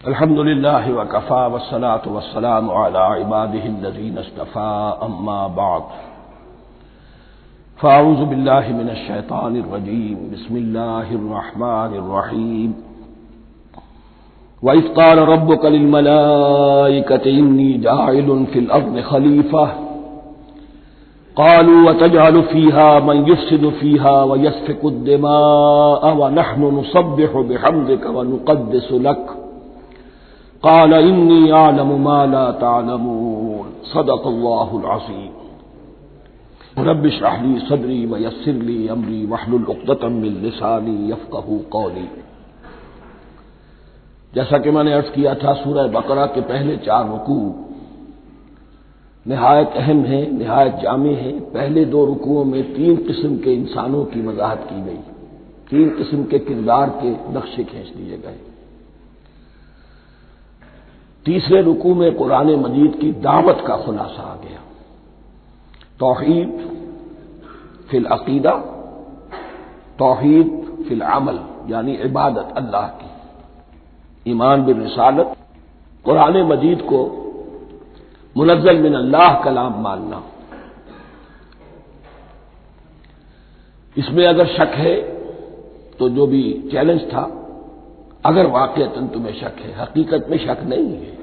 الحمد لله وكفى والصلاة والسلام على عباده الذين اصطفى أما بعد فأعوذ بالله من الشيطان الرجيم بسم الله الرحمن الرحيم وإذ قال ربك للملائكة إني جاعل في الأرض خليفة قالوا وتجعل فيها من يفسد فيها ويسفك الدماء ونحن نسبح بحمدك ونقدس لك قال إني أعلم ما لا تعلمون صدق الله العظيم رب اشرح لي صدري ويسر لي أمري واحلل عقدة من لساني يفقهوا قولي۔ جیسا کہ میں نے عرض کیا تھا، سورہ بقرہ کے پہلے 4 رکوع نہایت اہم ہیں، نہایت جامع ہیں۔ پہلے 2 رکوعوں میں 3 قسم کے انسانوں کی وضاحت کی گئی، 3 قسم کے کردار کے نقشے کھینچ دیے گئے۔ تیسرے رکوع میں قرآن مجید کی دعوت کا خلاصہ آ گیا، توحید فی العقیدہ، توحید فی العمل، یعنی عبادت اللہ کی، ایمان بالرسالت، قرآن مجید کو منزل من اللہ کلام ماننا۔ اس میں اگر شک ہے تو جو بھی چیلنج تھا، اگر واقعتاً تمہیں شک ہے، حقیقت میں شک نہیں ہے،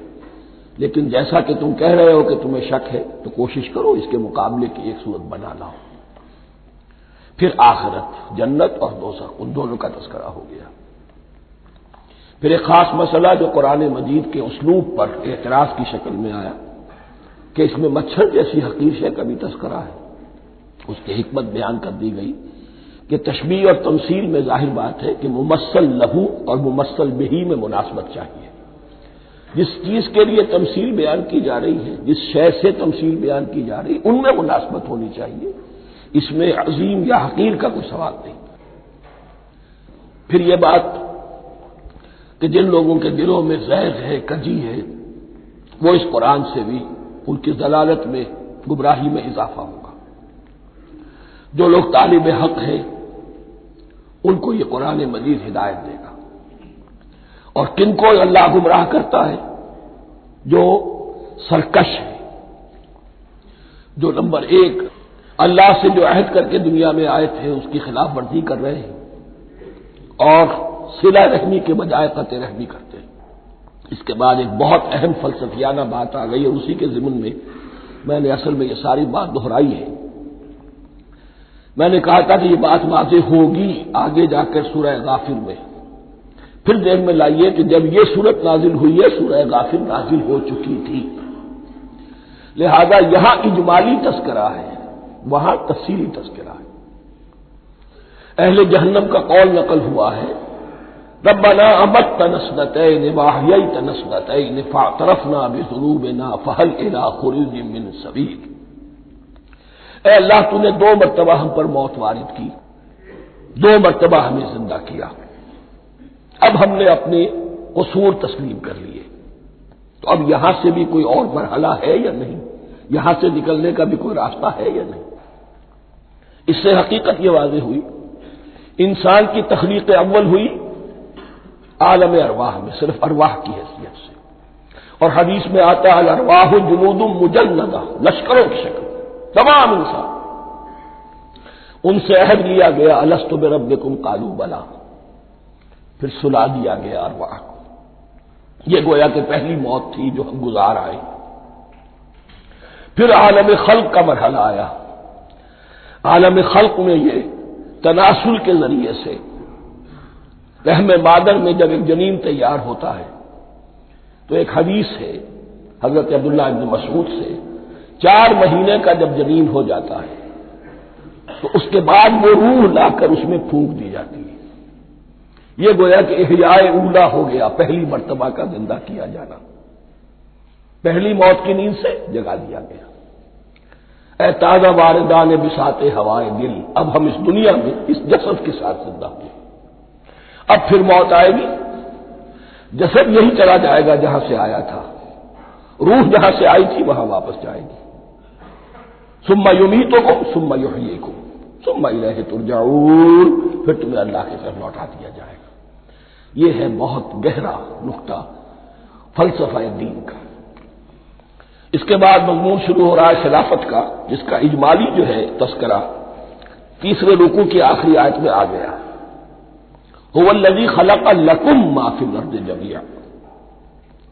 لیکن جیسا کہ تم کہہ رہے ہو کہ تمہیں شک ہے تو کوشش کرو اس کے مقابلے کی ایک صورت بنا لاؤ۔ پھر آخرت، جنت اور دوزخ، ان دونوں کا تذکرہ ہو گیا۔ پھر ایک خاص مسئلہ جو قرآن مجید کے اسلوب پر اعتراض کی شکل میں آیا کہ اس میں مچھر جیسی حقیر شے کا بھی تذکرہ ہے، اس کی حکمت بیان کر دی گئی کہ تشبیہ اور تمثیل میں ظاہر بات ہے کہ ممثل لہو اور ممثل بہی میں مناسبت چاہیے۔ جس چیز کے لیے تمثیل بیان کی جا رہی ہے، جس شے سے تمثیل بیان کی جا رہی ہے، ان میں مناسبت ہونی چاہیے، اس میں عظیم یا حقیر کا کوئی سوال نہیں۔ پھر یہ بات کہ جن لوگوں کے دلوں میں زیغ ہے، کجی ہے، وہ اس قرآن سے بھی ان کی ضلالت میں، گمراہی میں اضافہ ہوگا۔ جو لوگ طالب حق ہیں ان کو یہ قرآن مجید ہدایت دے گا، اور کن کو اللہ گمراہ کرتا ہے؟ جو سرکش ہے، جو نمبر 1 اللہ سے جو عہد کر کے دنیا میں آئے تھے اس کی خلاف ورزی کر رہے ہیں اور صلہ رحمی کے بجائے قطع رحمی کرتے ہیں۔ اس کے بعد ایک بہت اہم فلسفیانہ بات آ گئی، اور اسی کے ضمن میں نے اصل میں یہ ساری بات دہرائی ہے۔ میں نے کہا تھا کہ یہ بات واضح ہوگی آگے جا کر سورہ غافر میں۔ پھر ذہن میں لائیے کہ جب یہ صورت نازل ہوئی ہے، سورہ غافر نازل ہو چکی تھی، لہذا یہاں اجمالی تذکرہ ہے، وہاں تفصیلی تذکرہ ہے۔ اہل جہنم کا قول نقل ہوا ہے، ربنا امتنا اثنتین واحییتنا اثنتین فاعترفنا بذنوبنا فهل الى خروج من سبیل۔ اے اللہ، تو نے 2 مرتبہ ہم پر موت وارد کی، 2 مرتبہ ہمیں زندہ کیا، اب ہم نے اپنے قصور تسلیم کر لیے، تو اب یہاں سے بھی کوئی اور مرحلہ ہے یا نہیں؟ یہاں سے نکلنے کا بھی کوئی راستہ ہے یا نہیں؟ اس سے حقیقت یہ واضح ہوئی، انسان کی تخلیق اول ہوئی عالم ارواح میں، صرف ارواح کی حیثیت سے، اور حدیث میں آتا ہے الارواح جنود مجندہ، لشکروں کی شکل، تمام انسان۔ ان سے عہد لیا گیا الست بربکم قالوا بلی، پھر سلا دیا گیا ارواح کو۔ یہ گویا کہ پہلی موت تھی جو ہم گزار آئے۔ پھر عالم خلق کا مرحلہ آیا۔ عالم خلق میں یہ تناسل کے ذریعے سے رحم مادر میں جب ایک جنین تیار ہوتا ہے تو ایک حدیث ہے حضرت عبداللہ ابن مسعود سے، 4 مہینے کا جب جنین ہو جاتا ہے تو اس کے بعد وہ روح لا کر اس میں پھونک دی جاتی ہے۔ یہ گویا کہ احیاء اولا ہو گیا، پہلی مرتبہ کا زندہ کیا جانا، پہلی موت کی نیند سے جگا دیا گیا۔ اے تازہ واردان بساط ہوائے دل، اب ہم اس دنیا میں اس جسد کے ساتھ زندہ ہوئے، اب پھر موت آئے گی، جسد یہی چلا جائے گا جہاں سے آیا تھا، روح جہاں سے آئی تھی وہاں واپس جائے گی۔ ثم یمیتکم ثم یحییکم ثم الیہ ترجعون، پھر تمہیں اللہ کی طرف لوٹا دیا جائے گا۔ یہ ہے بہت گہرا نقطہ فلسفہ دین کا۔ اس کے بعد مضمون شروع ہو رہا ہے خلافت کا، جس کا اجمالی جو ہے تذکرہ تیسرے رکوع کی آخری آیت میں آ گیا۔ هو الذی خلق لکم ما فی الارض جميعا،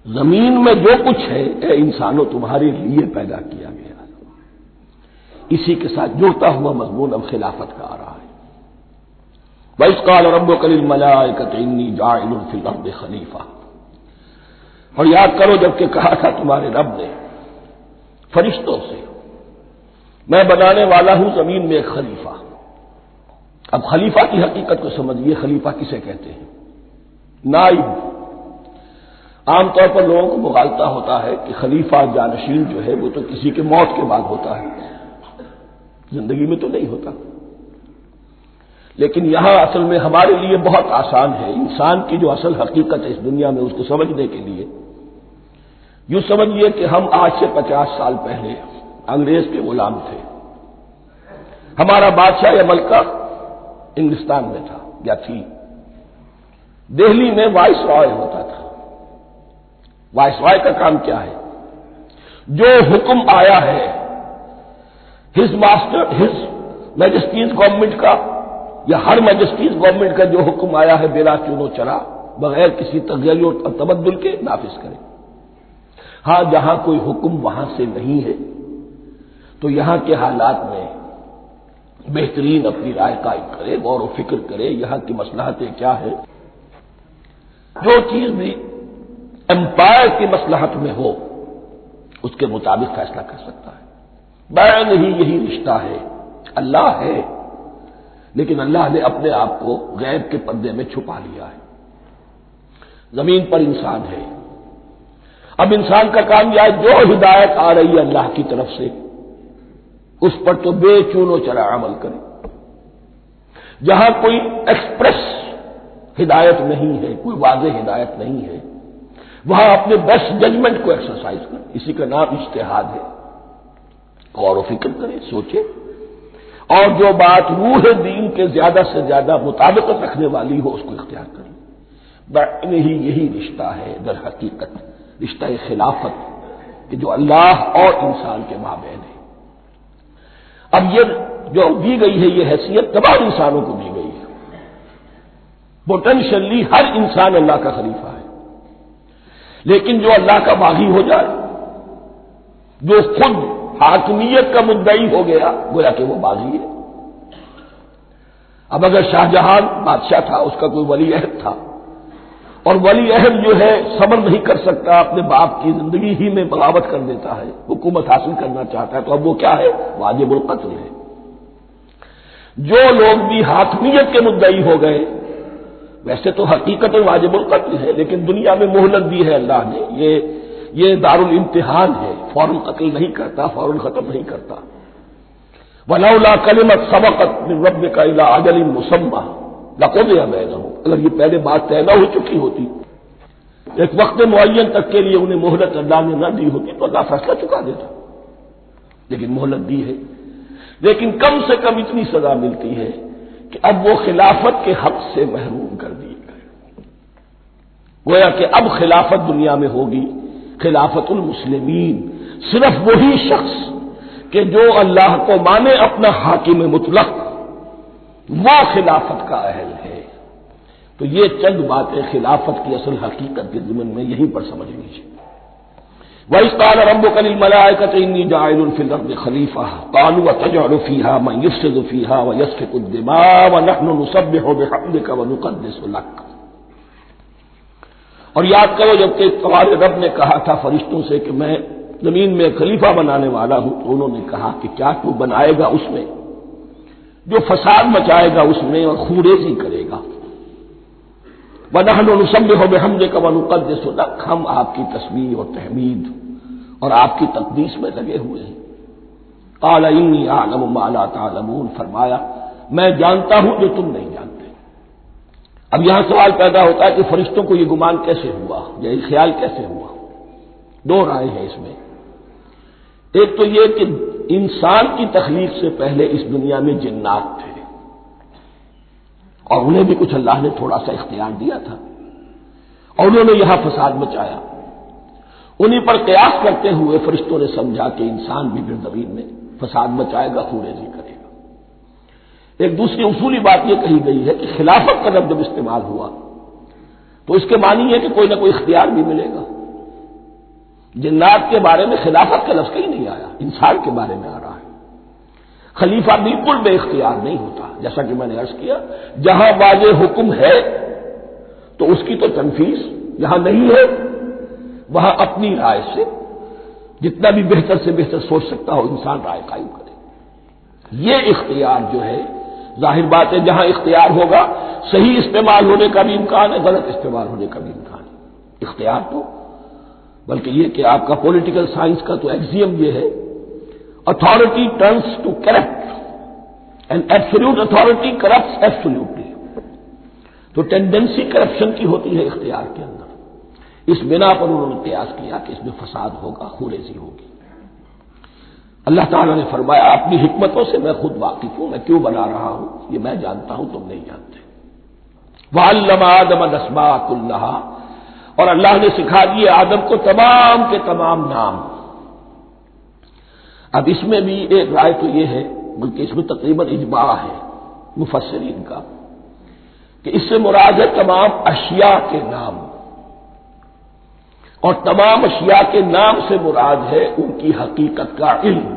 زمین میں جو کچھ ہے اے انسانوں تمہارے لیے پیدا کیا گیا۔ اسی کے ساتھ جڑتا ہوا مضمون اب خلافت کا آ رہا ہے۔ وَإِذْ قَالَ رَبُّكَ لِلْمَلَائِكَةِ إِنِّي جَاعِلٌ فِي الْأَرْضِ خَلِيفَةً، اور یاد کرو جب کہ کہا تھا تمہارے رب نے فرشتوں سے، میں بنانے والا ہوں زمین میں ایک خلیفہ۔ اب خلیفہ کی حقیقت کو سمجھیے، خلیفہ کسے کہتے ہیں؟ نائب۔ عام طور پر لوگوں کو مغالطہ ہوتا ہے کہ خلیفہ جانشین جو ہے وہ تو کسی کے موت کے بعد ہوتا ہے، زندگی میں تو نہیں ہوتا۔ لیکن یہاں اصل میں ہمارے لیے بہت آسان ہے، انسان کی جو اصل حقیقت ہے اس دنیا میں اس کو سمجھنے کے لیے یوں سمجھیے کہ ہم آج سے 50 سال پہلے انگریز کے غلام تھے۔ ہمارا بادشاہ یا ملکہ انگلستان میں تھا یا تھی۔ دہلی میں وائس رائے ہوتا تھا۔ وائس رائے کا کام کیا ہے؟ جو حکم آیا ہے ہز میجسٹیز گورنمنٹ کا یا ہر میجسٹیز گورنمنٹ کا جو حکم آیا ہے بلا چون و چرا، بغیر کسی تغیر و تبدل کے نافذ کرے۔ ہاں جہاں کوئی حکم وہاں سے نہیں ہے تو یہاں کے حالات میں بہترین اپنی رائے قائم کرے، غور و فکر کرے، یہاں کی مصلحتیں کیا ہے۔ جو چیز بھی امپائر کی مصلحت میں ہو اس کے مطابق فیصلہ کر سکتا ہے۔ بین ہی یہی رشتہ ہے۔ اللہ ہے لیکن اللہ نے اپنے آپ کو غیب کے پردے میں چھپا لیا ہے۔ زمین پر انسان ہے، اب انسان کا کام یہ ہے جو ہدایت آ رہی ہے اللہ کی طرف سے اس پر تو بے چون و چرا عمل کرے۔ جہاں کوئی ایکسپریس ہدایت نہیں ہے، کوئی واضح ہدایت نہیں ہے، وہاں اپنے بیسٹ ججمنٹ کو ایکسرسائز کرے۔ اسی کا نام اجتہاد ہے۔ غور و فکر کرے، سوچے، اور جو بات روح دین کے زیادہ سے زیادہ مطابقت رکھنے والی ہو اس کو اختیار کرے۔ بین ہی یہی رشتہ ہے در حقیقت، رشتہ خلافت کہ جو اللہ اور انسان کے مابین ہے۔ اب یہ جو دی گئی ہے یہ حیثیت تمام انسانوں کو دی گئی ہے۔ پوٹینشلی ہر انسان اللہ کا خلیفہ ہے، لیکن جو اللہ کا باغی ہو جائے، جو خود حاکمیت کا مدعی ہو گیا، گویا کہ وہ باغی ہے۔ اب اگر شاہجہاں بادشاہ تھا، اس کا کوئی ولی عہد تھا، اور ولی عہد جو ہے صبر نہیں کر سکتا، اپنے باپ کی زندگی ہی میں بغاوت کر دیتا ہے، حکومت حاصل کرنا چاہتا ہے، تو اب وہ کیا ہے؟ واجب القتل ہے۔ جو لوگ بھی حاکمیت کے مدعی ہو گئے، ویسے تو حقیقت واجب القتل ہے، لیکن دنیا میں مہلت دی ہے اللہ نے، یہ دارالامتحان ہے، فوراً قتل نہیں کرتا، فوراً ختم نہیں کرتا۔ وَلَوْلَا كَلِمَةٌ سَبَقَتْ مِن رَّبِّكَ إِلَىٰ أَجَلٍ مُّسَمًّى لَقُضِيَ بَيْنَهُمْ، اگر یہ پہلے بات طے نہ ہو چکی ہوتی، ایک وقت معین تک کے لیے انہیں مہلت اللہ نے نہ دی ہوتی تو اللہ فیصلہ چکا دیتا، لیکن مہلت دی ہے۔ لیکن کم سے کم اتنی سزا ملتی ہے کہ اب وہ خلافت کے حق سے محروم کر دیے گئے۔ گویا کہ اب خلافت دنیا میں ہوگی خلافت المسلمین، صرف وہی شخص کہ جو اللہ کو مانے اپنا حاکم مطلق، وہ خلافت کا اہل ہے۔ تو یہ چند باتیں خلافت کی اصل حقیقت کے ضمن میں یہیں پر سمجھ لیجیے۔ وَإِذْ قَالَ رَبُّكَ لِلْمَلَائِكَةِ إِنِّي جَاعِلٌ فِي الْأَرْضِ خَلِيفَةً قَالُوا أَتَجْعَلُ فِيهَا مَن يُفْسِدُ فِيهَا وَيَسْفِكُ الدِّمَاءَ وَنَحْنُ نُسَبِّحُ بِحَمْدِكَ وَنُقَدِّسُ لَكَ۔ اور یاد کرو جب کہ تمہارے رب نے کہا تھا فرشتوں سے کہ میں زمین میں خلیفہ بنانے والا ہوں، تو انہوں نے کہا کہ کیا تو بنائے گا اس میں جو فساد مچائے گا اس میں اور خوریزی کرے گا۔ وَنَحْنُ نُسَبِّحُ بِحَمْدِكَ وَنُقَدِّسُ لَكَ، ہم آپ کی تسبیح اور تحمید اور آپ کی تقدیس میں لگے ہوئے ہیں۔ قَالَ إِنِّي أَعْلَمُ مَا لَا تَعْلَمُونَ، فرمایا میں جانتا ہوں جو تم نہیں جانتے۔ اب یہاں سوال پیدا ہوتا ہے کہ فرشتوں کو یہ گمان کیسے ہوا، یا یہ خیال کیسے ہوا؟ دو رائے ہیں اس میں۔ ایک تو یہ کہ انسان کی تخلیق سے پہلے اس دنیا میں جنات تھے، اور انہیں بھی کچھ اللہ نے تھوڑا سا اختیار دیا تھا، اور انہوں نے یہاں فساد مچایا۔ انہی پر قیاس کرتے ہوئے فرشتوں نے سمجھا کہ انسان بھی پھر زمین میں فساد مچائے گا، خونریزی کرے گا۔ ایک دوسری اصولی بات یہ کہی گئی ہے کہ خلافت کا لفظ جب استعمال ہوا تو اس کے معنی ہے کہ کوئی نہ کوئی اختیار بھی ملے گا۔ جنات کے بارے میں خلافت کا لفظ کہیں نہیں آیا، انسان کے بارے میں آ رہا ہے۔ خلیفہ بالکل بے اختیار نہیں ہوتا، جیسا کہ میں نے عرض کیا، جہاں واضح حکم ہے تو اس کی تو تنفیذ، جہاں نہیں ہے وہاں اپنی رائے سے جتنا بھی بہتر سے بہتر سوچ سکتا ہو انسان رائے قائم کرے۔ یہ اختیار جو ہے، ظاہر بات ہے جہاں اختیار ہوگا صحیح استعمال ہونے کا بھی امکان ہے، غلط استعمال ہونے کا بھی امکان ہے۔ اختیار تو بلکہ یہ کہ آپ کا پولیٹیکل سائنس کا تو ایکسیم یہ ہے، authority tends to corrupt and absolute authority corrupts absolutely. تو ٹینڈنسی کرپشن کی ہوتی ہے اختیار کے اندر، اس بنا پر انہوں نے قیاس کیا کہ اس میں فساد ہوگا، خونریزی ہوگی۔ اللہ تعالیٰ نے فرمایا اپنی حکمتوں سے میں خود واقف ہوں، میں کیوں بنا رہا ہوں یہ میں جانتا ہوں، تم نہیں جانتے۔ وَعَلَّمَ آدَمَ الْأَسْمَاءَ كُلَّهَا، اور اللہ نے سکھا دیے آدم کو تمام کے تمام نام۔ اب اس میں بھی ایک رائے تو یہ ہے، بلکہ اس میں تقریباً اجماع ہے مفسرین کا، کہ اس سے مراد ہے تمام اشیاء کے نام، اور تمام اشیاء کے نام سے مراد ہے ان کی حقیقت کا علم۔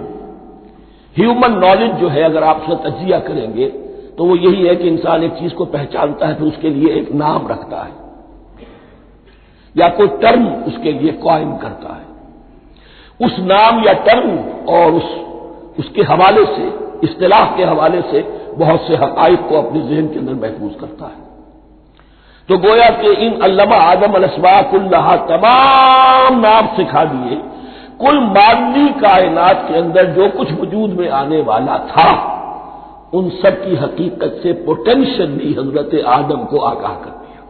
ہیومن نالج جو ہے، اگر آپ اس کا تجزیہ کریں گے تو وہ یہی ہے کہ انسان ایک چیز کو پہچانتا ہے، پھر اس کے لیے ایک نام رکھتا ہے یا کوئی ٹرم اس کے لیے قائم کرتا ہے۔ اس نام یا ٹرم اور اس کے حوالے سے، اصطلاح کے حوالے سے بہت سے حقائق کو اپنے ذہن کے اندر محفوظ کرتا ہے۔ تو گویا کہ ان علمہ آدم الاسماء کلہا، تمام نام سکھا دیے کل مادی کائنات کے اندر جو کچھ وجود میں آنے والا تھا، ان سب کی حقیقت سے پوٹینشلی حضرت آدم کو آگاہ کر دیا۔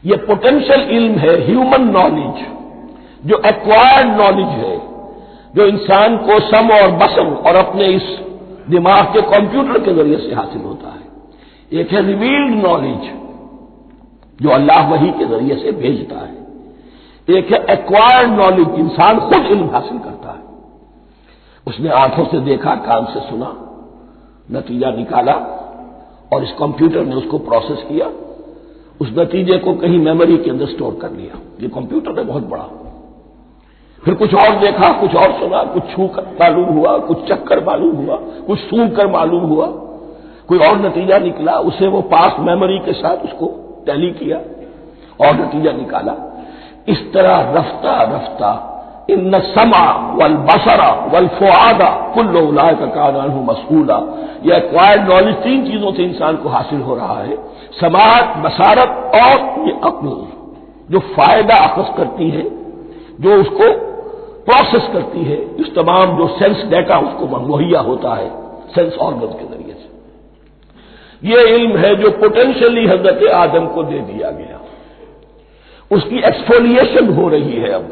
یہ پوٹینشل علم ہے، ہیومن نالج، جو ایکوائرڈ نالج ہے، جو انسان کو سم اور بسم اور اپنے اس دماغ کے کمپیوٹر کے ذریعے سے حاصل ہوتا ہے۔ ایک ہے ریویلڈ نالج جو اللہ وحی کے ذریعے سے بھیجتا ہے، ایک ہے ایکوائرڈ نالج، انسان خود علم حاصل کرتا ہے۔ اس نے آنکھوں سے دیکھا، کان سے سنا، نتیجہ نکالا، اور اس کمپیوٹر نے اس کو پروسیس کیا، اس نتیجے کو کہیں میموری کے اندر سٹور کر لیا۔ یہ کمپیوٹر ہے بہت بڑا۔ پھر کچھ اور دیکھا، کچھ اور سنا، کچھ چھو کر معلوم ہوا، کچھ چکھ کر معلوم ہوا، کچھ سونگ کر معلوم ہوا، کوئی اور نتیجہ نکلا، اسے وہ پاس میموری کے ساتھ اس کو ٹیلی کیا اور نتیجہ نکالا۔ اس طرح رفتہ رفتہ ان السمع والبصر والفؤاد کل اولئک کان عنہ مسئولا، یہ ایکوائرڈ نالج تین چیزوں سے انسان کو حاصل ہو رہا ہے، سماعت، بصارت اور یہ عقل، جو فائدہ اخذ کرتی ہے، جو اس کو پروسیس کرتی ہے، اس تمام جو سینس ڈیٹا اس کو مہیا ہوتا ہے سینس آرگن کے ذریعے سے۔ یہ علم ہے جو پوٹینشلی حضرت آدم کو دے دیا گیا، اس کی ایکسفولیشن ہو رہی ہے، اب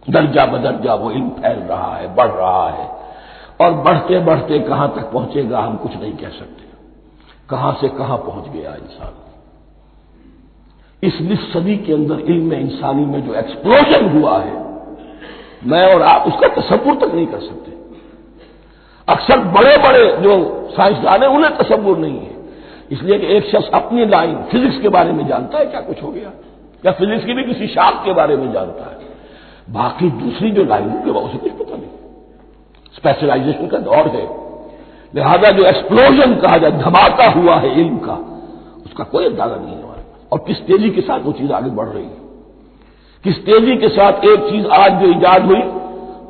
درجہ بدرجہ وہ علم پھیل رہا ہے، بڑھ رہا ہے، اور بڑھتے بڑھتے کہاں تک پہنچے گا ہم کچھ نہیں کہہ سکتے، کہاں سے کہاں پہنچ گیا انسان۔ اس نصف صدی کے اندر علم انسانی میں جو ایکسپلوژن ہوا ہے، میں اور آپ اس کا تصور تک نہیں کر سکتے۔ اکثر بڑے بڑے جو سائنسدان ہیں انہیں تصور نہیں ہے، اس لیے کہ ایک شخص اپنی لائن فزکس کے بارے میں جانتا ہے کیا کچھ ہو گیا، یا فزکس کی بھی کسی شاخ کے بارے میں جانتا ہے، باقی دوسری جو لائن ہے اسے کچھ پتہ نہیں۔ اسپیشلائزیشن کا دور ہے، لہذا جو ایکسپلوژن کہا جائے، دھماکہ ہوا ہے علم کا، اس کا کوئی اندازہ نہیں ہے ہمارے پاس، اور کس تیزی کے ساتھ وہ چیز آگے بڑھ رہی ہے، کس تیزی کے ساتھ ایک چیز آج جو ایجاد ہوئی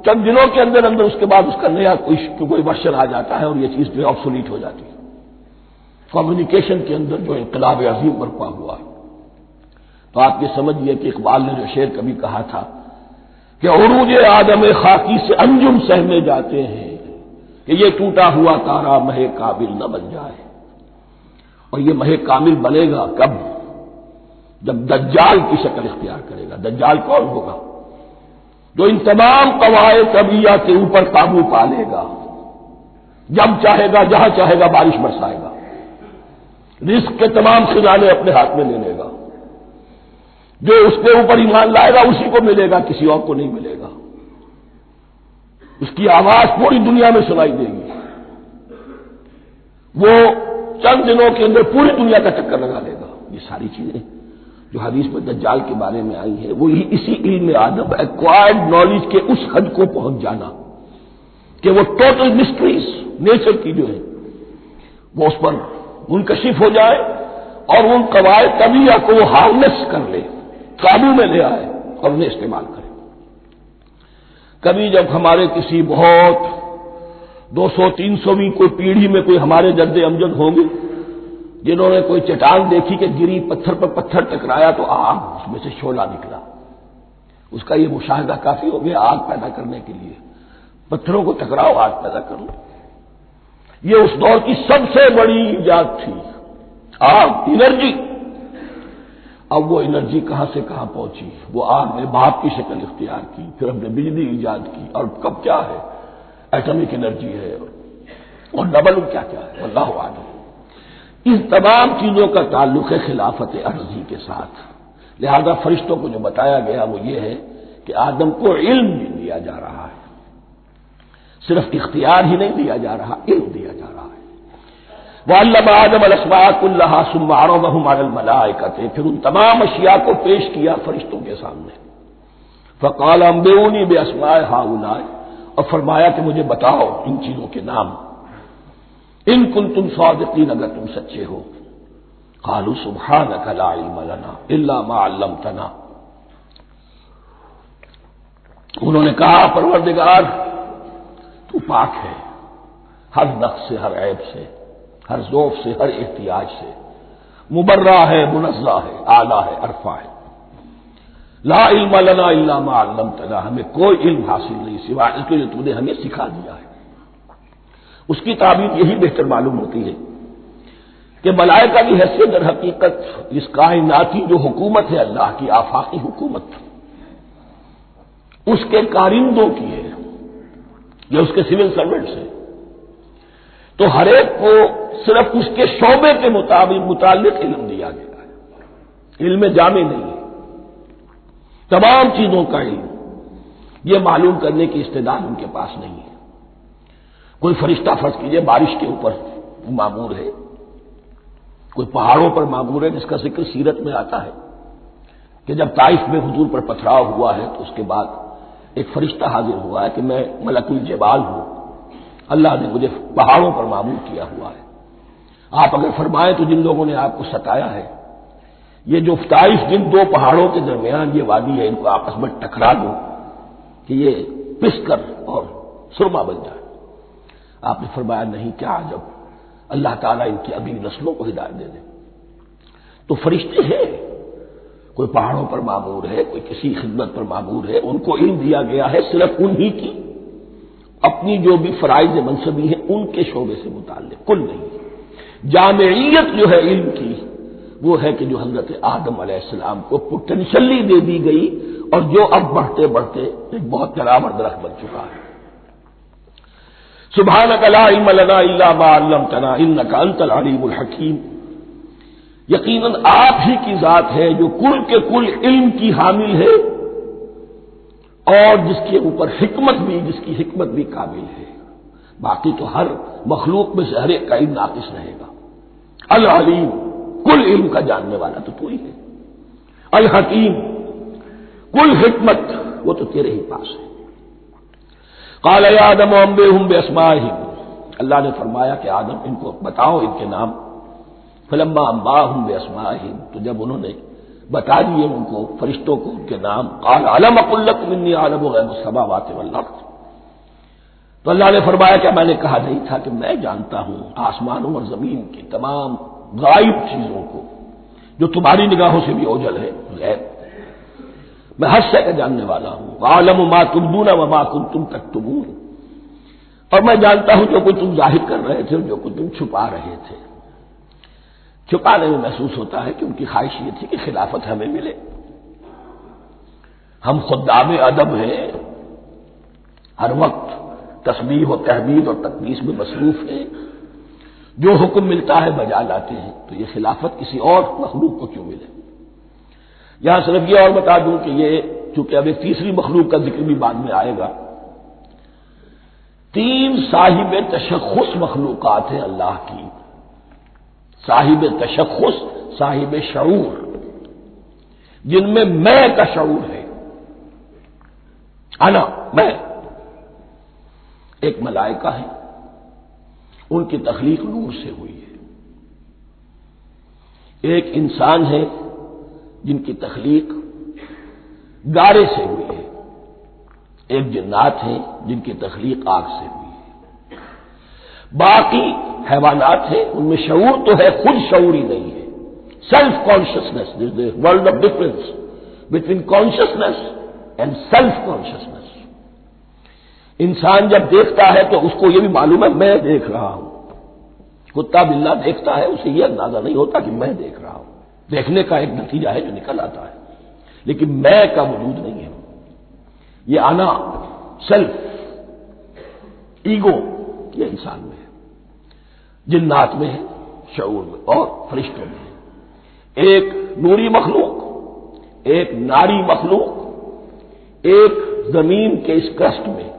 چند دنوں کے اندر اندر اس کے بعد اس کا نیا کوئی ورژن آ جاتا ہے اور یہ چیز جو ہے آبسولیٹ ہو جاتی ہے۔ کمیونیکیشن کے اندر جو انقلاب عظیم برپا ہوا ہے، تو آپ یہ سمجھیے کہ اقبال نے جو شعر کبھی کہا تھا کہ عروج آدم خاکی سے انجم سہمے جاتے ہیں، کہ یہ ٹوٹا ہوا تارا مہ کامل نہ بن جائے، اور یہ مہ کامل بنے گا کب؟ جب دجال کی شکل اختیار کرے گا۔ دجال کون ہوگا؟ جو ان تمام قواعد طبیعہ کے اوپر قابو پا لے گا، جب چاہے گا جہاں چاہے گا بارش برسائے گا، رزق کے تمام خزانے اپنے ہاتھ میں لے لے گا، جو اس کے اوپر ایمان لائے گا اسی کو ملے گا، کسی اور کو نہیں ملے گا. اس کی آواز پوری دنیا میں سنائی دے گی. وہ چند دنوں کے اندر پوری دنیا کا چکر لگا لے گا. یہ ساری چیزیں جو حدیث میں دجال کے بارے میں آئی ہیں وہ اسی علم آدم ایکوائرڈ نالج کے اس حد کو پہنچ جانا کہ وہ ٹوٹل مسٹریز نیچر کی جو ہے وہ اس پر منکشف ہو جائے اور ان قواعد طبیعہ کو وہ ہارنس کر لے، قابو میں لے آئے اور انہیں استعمال کرے. کبھی جب ہمارے کسی بہت 200-300ویں کوئی پیڑھی میں کوئی ہمارے جد امجد ہوں گے جنہوں نے کوئی چٹان دیکھی کہ گری، پتھر پر پتھر ٹکرایا تو آگ اس میں سے شعلہ نکلا، اس کا یہ مشاہدہ کافی ہو گیا آگ پیدا کرنے کے لیے. پتھروں کو ٹکراؤ آگ پیدا کر لو. یہ اس دور کی سب سے بڑی ایجاد تھی، آگ، انرجی. اب وہ انرجی کہاں سے کہاں پہنچی؟ وہ آگ نے بھاپ کی شکل اختیار کی، پھر ہم نے بجلی ایجاد کی، اور کب کیا ہے ایٹمک انرجی ہے اور ڈبل کیا کیا ہے اللہ اعلم. ان تمام چیزوں کا تعلق ہے خلافت ارضی کے ساتھ. لہذا فرشتوں کو جو بتایا گیا وہ یہ ہے کہ آدم کو علم بھی دیا جا رہا ہے، صرف اختیار ہی نہیں دیا جا رہا، علم دیا جا رہا ہے. وَعَلَّمَ آدَمَ الْأَسْمَاءَ كُلَّهَا ثُمَّ عَرَضَهُمْ عَلَى الْمَلَائِكَةِ، پھر ان تمام اشیاء کو پیش کیا فرشتوں کے سامنے. فَقَالَ أَنبِئُونِي بِأَسْمَاءِ هَؤُلَاءِ، اور فرمایا کہ مجھے بتاؤ ان چیزوں کے نام، ان کنتم صادقین، اگر تم سچے ہو. قالوا سبحانك لا علم لنا الا ما علمتنا، انہوں نے کہا پروردگار تو پاک ہے ہر نقص سے، ہر عیب سے، ہر ذوف سے، ہر احتیاج سے، مبرہ ہے، منزہ ہے، اعلیٰ ہے، عرفہ ہے. لا علم لنا الا ما علمتنا، ہمیں کوئی علم حاصل نہیں سوائے اس کے جو تو نے ہمیں سکھا دیا ہے. اس کی تعبیر یہی بہتر معلوم ہوتی ہے کہ ملائکہ کی حیثیت در حقیقت اس کائناتی جو حکومت ہے اللہ کی آفاقی حکومت، اس کے کارندوں کی ہے، یا اس کے سول سروینٹس ہیں. تو ہر ایک کو صرف اس کے شعبے کے متعلق علم دیا گیا ہے، علم جامع نہیں ہے. تمام چیزوں کا علم یہ معلوم کرنے کی استعداد ان کے پاس نہیں ہے. کوئی فرشتہ فرض کیجئے بارش کے اوپر معمور ہے، کوئی پہاڑوں پر معمور ہے، جس کا ذکر سیرت میں آتا ہے کہ جب طائف میں حضور پر پتھراؤ ہوا ہے تو اس کے بعد ایک فرشتہ حاضر ہوا ہے کہ میں ملک الجبال ہوں، اللہ نے مجھے پہاڑوں پر معمور کیا ہوا ہے. آپ اگر فرمائیں تو جن لوگوں نے آپ کو ستایا ہے، یہ جو طائف جن دو پہاڑوں کے درمیان یہ وادی ہے، ان کو آپس میں ٹکرا دو کہ یہ پس کر اور سرما بن جائے. آپ نے فرمایا نہیں، کیا عجب، اللہ تعالیٰ ان کی اگلی نسلوں کو ہدایت دے دے. تو فرشتے ہیں، کوئی پہاڑوں پر معمور ہے، کوئی کسی خدمت پر معمور ہے، ان کو علم دیا گیا ہے صرف انہی کی اپنی جو بھی فرائض منصبی ہیں ان کے شعبے سے متعلق، کل نہیں. جامعیت جو ہے علم کی وہ ہے کہ جو حضرت آدم علیہ السلام کو پوٹینشلی دے دی گئی اور جو اب بڑھتے بڑھتے ایک بہت جرابر درخت بن چکا ہے. سبحانک لا علم لنا الا ما علمتنا انک انت العلیم الحکیم. یقیناً آپ ہی کی ذات ہے جو کل کے کل علم کی حامل ہے اور جس کے اوپر حکمت بھی، جس کی حکمت بھی کامل ہے. باقی تو ہر مخلوق میں سے ہر ایک کا علم ناقص رہے گا. العلیم، کل علم کا جاننے والا تو تو ہی ہے. الحکیم، کل حکمت وہ تو تیرے ہی پاس ہے. قال یا آدم انبئہم باسمائہم، اللہ نے فرمایا کہ آدم ان کو بتاؤ ان کے نام. فلما انباہم باسمائہم، تو جب انہوں نے بتا دیے ان کو فرشتوں کو ان کے نام، قال الم اقل لکم انی اعلم غیب السماوات والارض، تو اللہ نے فرمایا کہ میں نے کہا نہیں تھا کہ میں جانتا ہوں آسمانوں اور زمین کی تمام غائب چیزوں کو جو تمہاری نگاہوں سے بھی اوجھل ہے، غیب. میں ہر شے کا جاننے والا ہوں. وَأَعْلَمُ مَا تُبْدُونَ وَمَا كُنتُمْ تَكْتُمُونَ، اور میں جانتا ہوں جو کچھ تم ظاہر کر رہے تھے اور جو کچھ تم چھپا رہے تھے. چھپانے میں محسوس ہوتا ہے کہ ان کی خواہش یہ تھی کہ خلافت ہمیں ملے. ہم خدام ادب ہیں، ہر وقت تسبیح و تحمید اور تقدیس میں مصروف ہیں، جو حکم ملتا ہے بجا لاتے ہیں، تو یہ خلافت کسی اور مخلوق کو کیوں ملے؟ یہاں صرف یہ اور بتا دوں کہ یہ چونکہ اب ایک تیسری مخلوق کا ذکر بھی بعد میں آئے گا، 3 صاحب تشخص مخلوقات ہیں اللہ کی، صاحب تشخص، صاحب شعور، جن میں میں کا شعور ہے، انا، میں۔ ایک ملائکہ ہے، ان کی تخلیق نور سے ہوئی ہے۔ ایک انسان ہے جن کی تخلیق گارے سے ہوئی ہے۔ ایک جنات ہیں جن کی تخلیق آگ سے ہوئی ہے۔ باقی حیوانات ہیں، ان میں شعور تو ہے، خود شعور ہی نہیں ہے۔ Self consciousness, this is world of difference between consciousness and self consciousness. انسان جب دیکھتا ہے تو اس کو یہ بھی معلوم ہے میں دیکھ رہا ہوں۔ کتا بلا دیکھتا ہے، اسے یہ اندازہ نہیں ہوتا کہ میں دیکھ رہا ہوں، دیکھنے کا ایک نتیجہ ہے جو نکل آتا ہے، لیکن میں کا وجود نہیں ہے۔ یہ انا، سیلف، ایگو، یہ انسان میں ہے، جنات میں ہے، شعور میں، اور فرشتوں میں ہے۔ ایک نوری مخلوق، ایک ناری مخلوق، ایک زمین کے اس کرسٹ میں،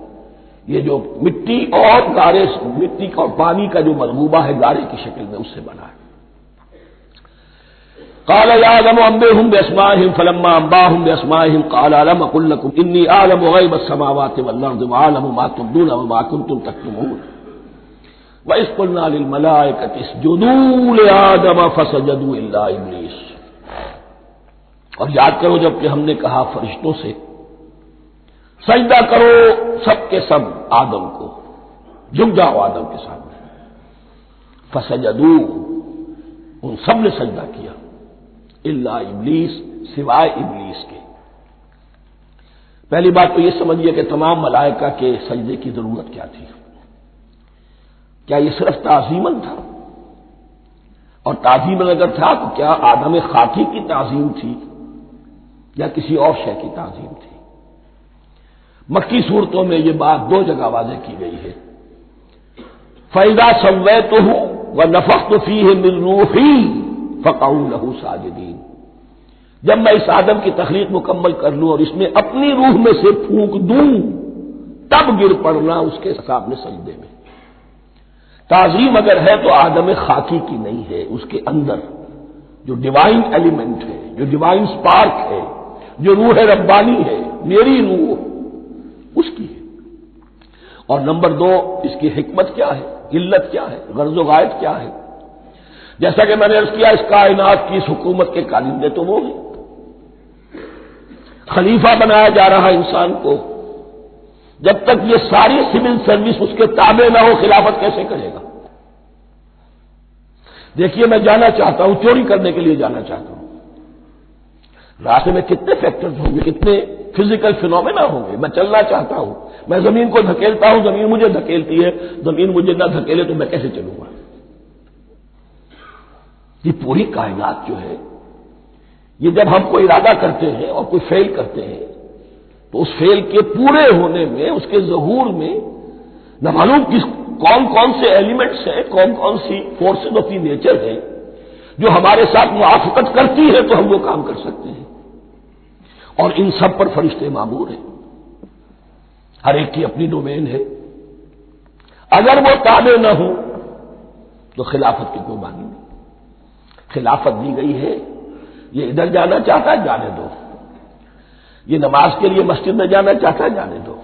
یہ جو مٹی اور گارے، مٹی اور پانی کا جو ملغوبہ ہے گارے کی شکل میں، اس سے بنا ہے۔ قال يا آدم انبئهم باسمائهم فلما انباهم باسمائهم قال الم اقل لكم اني اعلم غيب السماوات والارض واعلم ما تبدون وما كنتم تكتمون واذ قلنا للملائكه اسجدوا لآدم فسجدوا الا ابلیس۔ اور یاد کرو جب کہ ہم نے کہا فرشتوں سے سجدہ کرو سب کے سب آدم کو، جھک جاؤ آدم کے سامنے، فسجدوا، ان سب نے سجدہ کیا، الا ابلیس، سوائے ابلیس کے۔ پہلی بات تو یہ سمجھیے کہ تمام ملائکہ کے سجدے کی ضرورت کیا تھی؟ کیا یہ صرف تعظیماً تھا؟ اور تعظیماً اگر تھا تو کیا آدم خاکی کی تعظیم تھی یا کسی اور شے کی تعظیم تھی؟ مکی صورتوں میں یہ بات 2 جگہ واضح کی گئی ہے۔ فَإِذَا سَوَّيْتُهُ وَنَفَخْتُ فِيهِ مِن رُوحِي فَقَعُوا لَهُ سَاجِدِينَ، جب میں اس آدم کی تخلیق مکمل کر لوں اور اس میں اپنی روح میں سے پھونک دوں، تب گر پڑنا اس کے سامنے سجدے میں۔ تعظیم اگر ہے تو آدم خاکی کی نہیں ہے، اس کے اندر جو ڈیوائن ایلیمنٹ ہے، جو ڈیوائن سپارک ہے، جو روح ربانی ہے، میری روح، اس کی ہے۔ اور نمبر 2، اس کی حکمت کیا ہے، علت کیا ہے، غرض و غائب کیا ہے؟ جیسا کہ میں نے عرض کیا، اس کائنات کی اس حکومت کے کارندے تو وہ ہیں۔ خلیفہ بنایا جا رہا انسان کو، جب تک یہ ساری سول سروس اس کے تابع نہ ہو، خلافت کیسے کرے گا؟ دیکھیے میں جانا چاہتا ہوں، چوری کرنے کے لیے جانا چاہتا ہوں، راستے میں کتنے فیکٹرز ہوں گے، کتنے فزیکل فینومینا ہوں گے، میں چلنا چاہتا ہوں، میں زمین کو دھکیلتا ہوں، زمین مجھے دھکیلتی ہے، زمین مجھے نہ دھکیلے تو میں کیسے چلوں گا؟ یہ پوری کائنات جو ہے، یہ جب ہم کوئی ارادہ کرتے ہیں اور کوئی فیل کرتے ہیں تو اس فیل کے پورے ہونے میں، اس کے ظہور میں نہ معلوم کون کون سے ایلیمنٹس ہیں، کون کون سی فورسز آف دی نیچر ہیں جو ہمارے ساتھ موافقت کرتی ہے تو ہم وہ کام کر سکتے ہیں۔ اور ان سب پر فرشتے مامور ہیں، ہر ایک کی اپنی ڈومین ہے۔ اگر وہ تابع نہ ہو تو خلافت کی کوئی معنی نہیں۔ خلافت دی گئی ہے، یہ ادھر جانا چاہتا ہے جانے دو، یہ نماز کے لیے مسجد میں جانا چاہتا ہے جانے دو،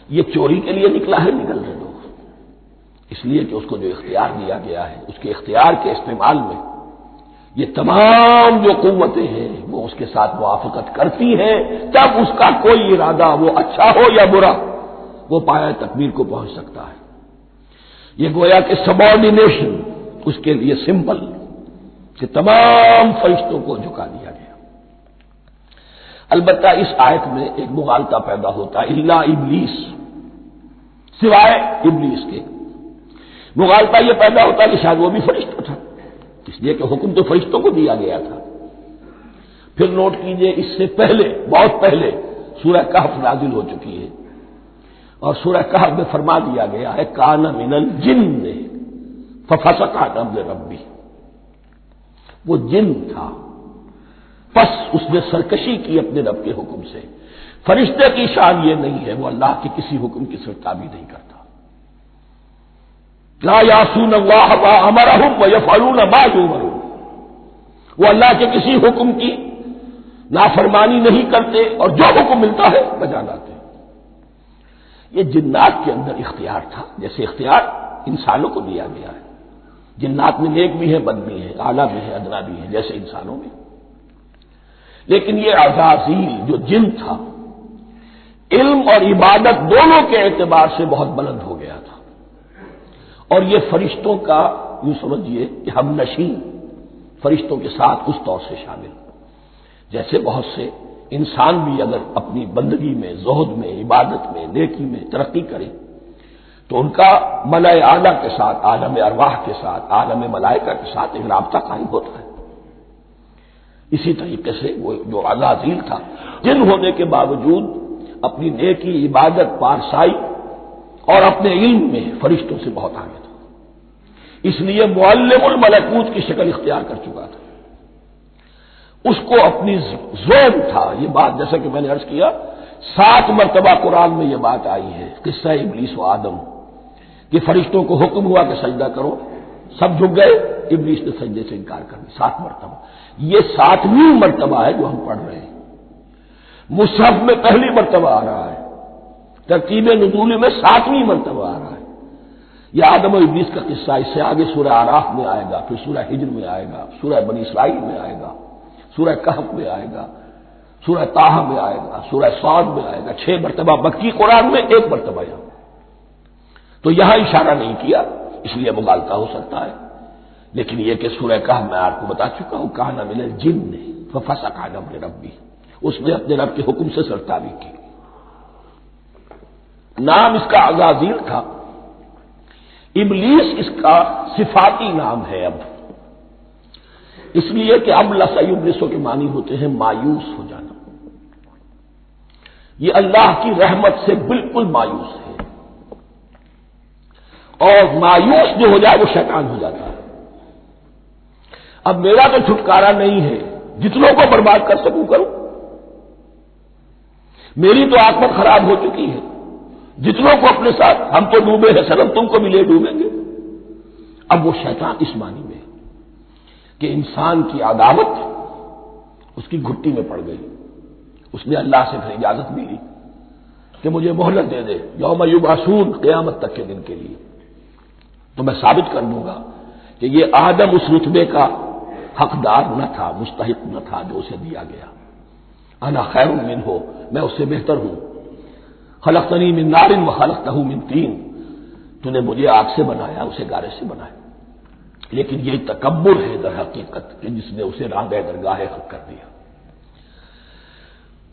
یہ چوری کے لیے نکلا ہے نکلنے دو، اس لیے کہ اس کو جو اختیار دیا گیا ہے، اس کے اختیار کے استعمال میں یہ تمام جو قوتیں ہیں وہ اس کے ساتھ موافقت کرتی ہیں، تب اس کا کوئی ارادہ، وہ اچھا ہو یا برا، وہ پایہ تکمیل کو پہنچ سکتا ہے۔ یہ گویا کہ سبارڈینیشن اس کے لیے سمبل کہ تمام فرشتوں کو جھکا دیا گیا۔ البتہ اس آیت میں ایک مغالطہ پیدا ہوتا ہے، الا ابلیس، سوائے ابلیس کے۔ مغالطہ یہ پیدا ہوتا ہے کہ شاید وہ بھی فرشتہ تھا، اس لیے کہ حکم تو فرشتوں کو دیا گیا تھا۔ پھر نوٹ کیجئے، اس سے پہلے، بہت پہلے سورہ کہف نازل ہو چکی ہے، اور سورہ کہف میں فرما دیا گیا ہے کان من الجن ففسق عن امر ربی، وہ جن تھا، پس اس نے سرکشی کی اپنے رب کے حکم سے. فرشتے کی شان یہ نہیں ہے، وہ اللہ کے کسی حکم کی سرتابی نہیں کرتا. لا یعصون اللہ ما امرہم ویفعلون ما یؤمرون، وہ اللہ کے کسی حکم کی نافرمانی نہیں کرتے اور جو حکم ملتا ہے بجا لاتے. یہ جنات کے اندر اختیار تھا، جیسے اختیار انسانوں کو دیا گیا ہے. جنات میں نیک بھی ہے، بد بھی ہے، اعلیٰ بھی ہے، ادنا بھی ہے، جیسے انسانوں میں. لیکن یہ عزازیل جو جن تھا، علم اور عبادت دونوں کے اعتبار سے بہت بلند ہو گیا تھا، اور یہ فرشتوں کا یوں سمجھیے کہ ہم نشین، فرشتوں کے ساتھ اس طور سے شامل. جیسے بہت سے انسان بھی اگر اپنی بندگی میں، زہد میں، عبادت میں، نیکی میں ترقی کرے تو ان کا ملائے اعلیٰ کے ساتھ، عالم ارواح کے ساتھ، عالم ملائکہ کے ساتھ ایک رابطہ قائم ہوتا ہے. اسی طریقے سے وہ جو عزازیل تھا، جن ہونے کے باوجود اپنی نیکی، عبادت، پارسائی اور اپنے علم میں فرشتوں سے بہت آگے تھا. اس لیے معلم الملکوت کی شکل اختیار کر چکا تھا. اس کو اپنی زون تھا. یہ بات جیسا کہ میں نے عرض کیا 7 مرتبہ قرآن میں یہ بات آئی ہے، قصہ ابلیس و آدم، کہ فرشتوں کو حکم ہوا کہ سجدہ کرو، سب جھک گئے، ابلیس نے سجدے سے انکار کر دیا 7 مرتبہ. یہ 7ویں مرتبہ ہے جو ہم پڑھ رہے ہیں. مصحف میں پہلی مرتبہ آ رہا ہے، ترتیب نزول میں 7ویں مرتبہ آ رہا ہے. یہ آدم و ابلیس کا قصہ اس سے آگے سورہ اعراف میں آئے گا، پھر سورہ ہجر میں آئے گا، سورہ بنی اسرائیل میں آئے گا، سورہ کہف میں آئے گا، سورہ طٰہٰ میں آئے گا، سورہ صاد میں آئے گا. 6 مرتبہ مکی قرآن میں، 1 مرتبہ یہاں. تو یہاں اشارہ نہیں کیا، اس لیے مغالطہ ہو سکتا ہے. لیکن یہ کہ سورہ کہف میں آپ کو بتا چکا ہوں، کان من الجن ففسق عن امر ربی، اس نے اپنے رب کے حکم سے سرتابی کی. نام اس کا عزازیل تھا. ابلیس اس کا صفاتی نام ہے اب، اس لیے کہ اب ابلیسوں کے معنی ہوتے ہیں مایوس ہو جانا. یہ اللہ کی رحمت سے بالکل مایوس ہے، اور مایوس جو ہو جائے وہ شیطان ہو جاتا ہے. اب میرا تو چھٹکارا نہیں ہے، جتنوں کو برباد کر سکوں کروں. میری تو عاقبت خراب ہو چکی ہے، جتنوں کو اپنے ساتھ، ہم تو ڈوبے ہیں سنم، تم کو بھی لے ڈوبیں گے. اب وہ شیطان اس معنی میں کہ انسان کی عداوت اس کی گھٹی میں پڑ گئی. اس نے اللہ سے پھر اجازت بھی لی کہ مجھے مہلت دے دے، یوم یبعثون، قیامت تک کے دن کے لیے، تو میں ثابت کر دوں گا کہ یہ آدم اس رتبے کا حقدار نہ تھا، مستحق نہ تھا جو اسے دیا گیا. انا خیر منہ، میں اس سے بہتر ہوں. خلقتنی من نار وخلقتہ من طین، تو نے مجھے آگ سے بنایا، اسے گارے سے بنایا. لیکن یہ تکبر ہے در حقیقت کہ جس نے اسے راندہ درگاہ حق کر دیا.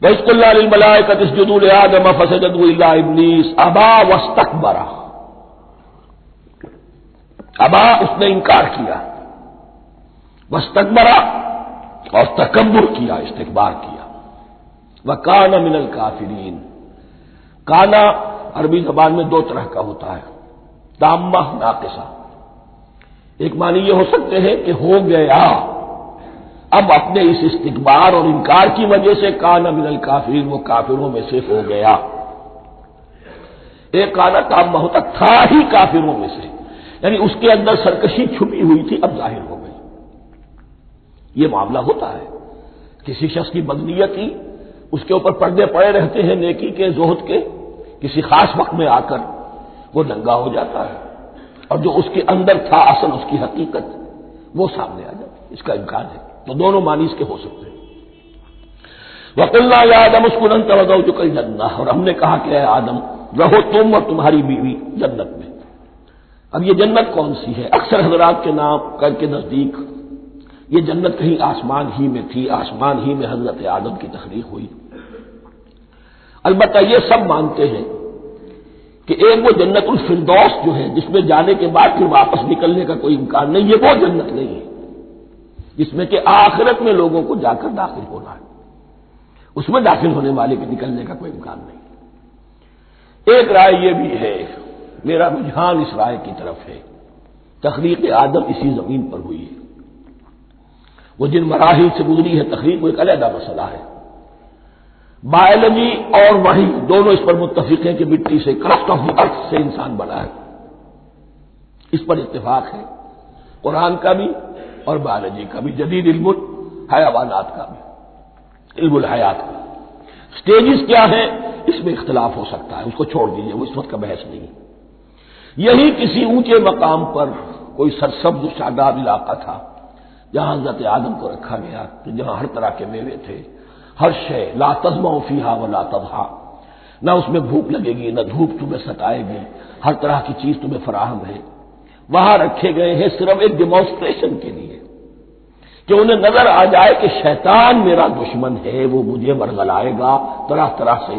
وَإِذْ قُلْنَا لِلْمَلَائِكَةِ اسْجُدُوا لِآدَمَ فَسَجَدُوا إِلَّا إِبْلِيسَ أَبَىٰ وَاسْتَكْبَرَ. ابا، اس نے انکار کیا، واستکبر، اور تکبر کیا، استکبار کیا. وَكَانَ مِنَ الْكَافِرِينَ. کانا عربی زبان میں 2 طرح کا ہوتا ہے، تامہ، ناقصہ. ایک معنی یہ ہو سکتے ہیں کہ ہو گیا، اب اپنے اس استکبار اور انکار کی وجہ سے کانا من الکافرین، وہ کافروں میں سے ہو گیا. ایک کانا تامہ ہوتا تھا ہی کافروں میں سے، یعنی اس کے اندر سرکشی چھپی ہوئی تھی، اب ظاہر ہو گئی. یہ معاملہ ہوتا ہے، کسی شخص کی بدنیتی اس کے اوپر پردے پڑے رہتے ہیں نیکی کے، زہد کے، کسی خاص وقت میں آ کر وہ ننگا ہو جاتا ہے، اور جو اس کے اندر تھا اصل، اس کی حقیقت، وہ سامنے آ جاتی ہے. اس کا امکان ہے. تو دونوں معنی اس کے ہو سکتے ہیں. وَقُلْنَا يَا آدَمُ اسْكُنْ أَنْتَ وَزَوْجُكَ الْجَنَّةَ، اور ہم نے کہا کہ اے آدم رہو تم اور تمہاری بیوی جنت میں. اب یہ جنت کون سی ہے؟ اکثر حضرات کے نام کر کے نزدیک یہ جنت کہیں آسمان ہی میں تھی، آسمان ہی میں حضرت آدم کی تخلیق ہوئی. البتہ یہ سب مانتے ہیں کہ ایک وہ جنت الفردوس جو ہے جس میں جانے کے بعد پھر واپس نکلنے کا کوئی امکان نہیں، یہ وہ جنت نہیں ہے جس میں کہ آخرت میں لوگوں کو جا کر داخل ہونا ہے. اس میں داخل ہونے والے کے نکلنے کا کوئی امکان نہیں. ایک رائے یہ بھی ہے، میرا رجحان اس رائے کی طرف ہے، تخلیق آدم اسی زمین پر ہوئی ہے. وہ جن مراحل سے گزری ہے تخلیق وہ ایک علیحدہ مسئلہ ہے۔ بایولوجی اور وحی دونوں اس پر متفق ہیں کہ مٹی سے، کرسٹ آف دی ارتھ سے انسان بنا ہے، اس پر اتفاق ہے قرآن کا بھی اور بایولوجی کا بھی، جدید علم الحیوانات کا بھی، علم الحیات کا۔ سٹیجز کیا ہیں اس میں اختلاف ہو سکتا ہے، اس کو چھوڑ دیجئے، وہ اس وقت کا بحث نہیں۔ یہی کسی اونچے مقام پر کوئی سرسبز و شاداب علاقہ تھا جہاں حضرت آدم کو رکھا گیا، جہاں ہر طرح کے میوے تھے، ہر شے، لا تظمأ فیہا ولا تضحیٰ، نہ اس میں بھوک لگے گی، نہ دھوپ تمہیں ستائے گی، ہر طرح کی چیز تمہیں فراہم ہے۔ وہاں رکھے گئے ہیں صرف ایک ڈیمانسٹریشن کے لیے کہ انہیں نظر آ جائے کہ شیطان میرا دشمن ہے، وہ مجھے ورگلائے گا، طرح طرح سے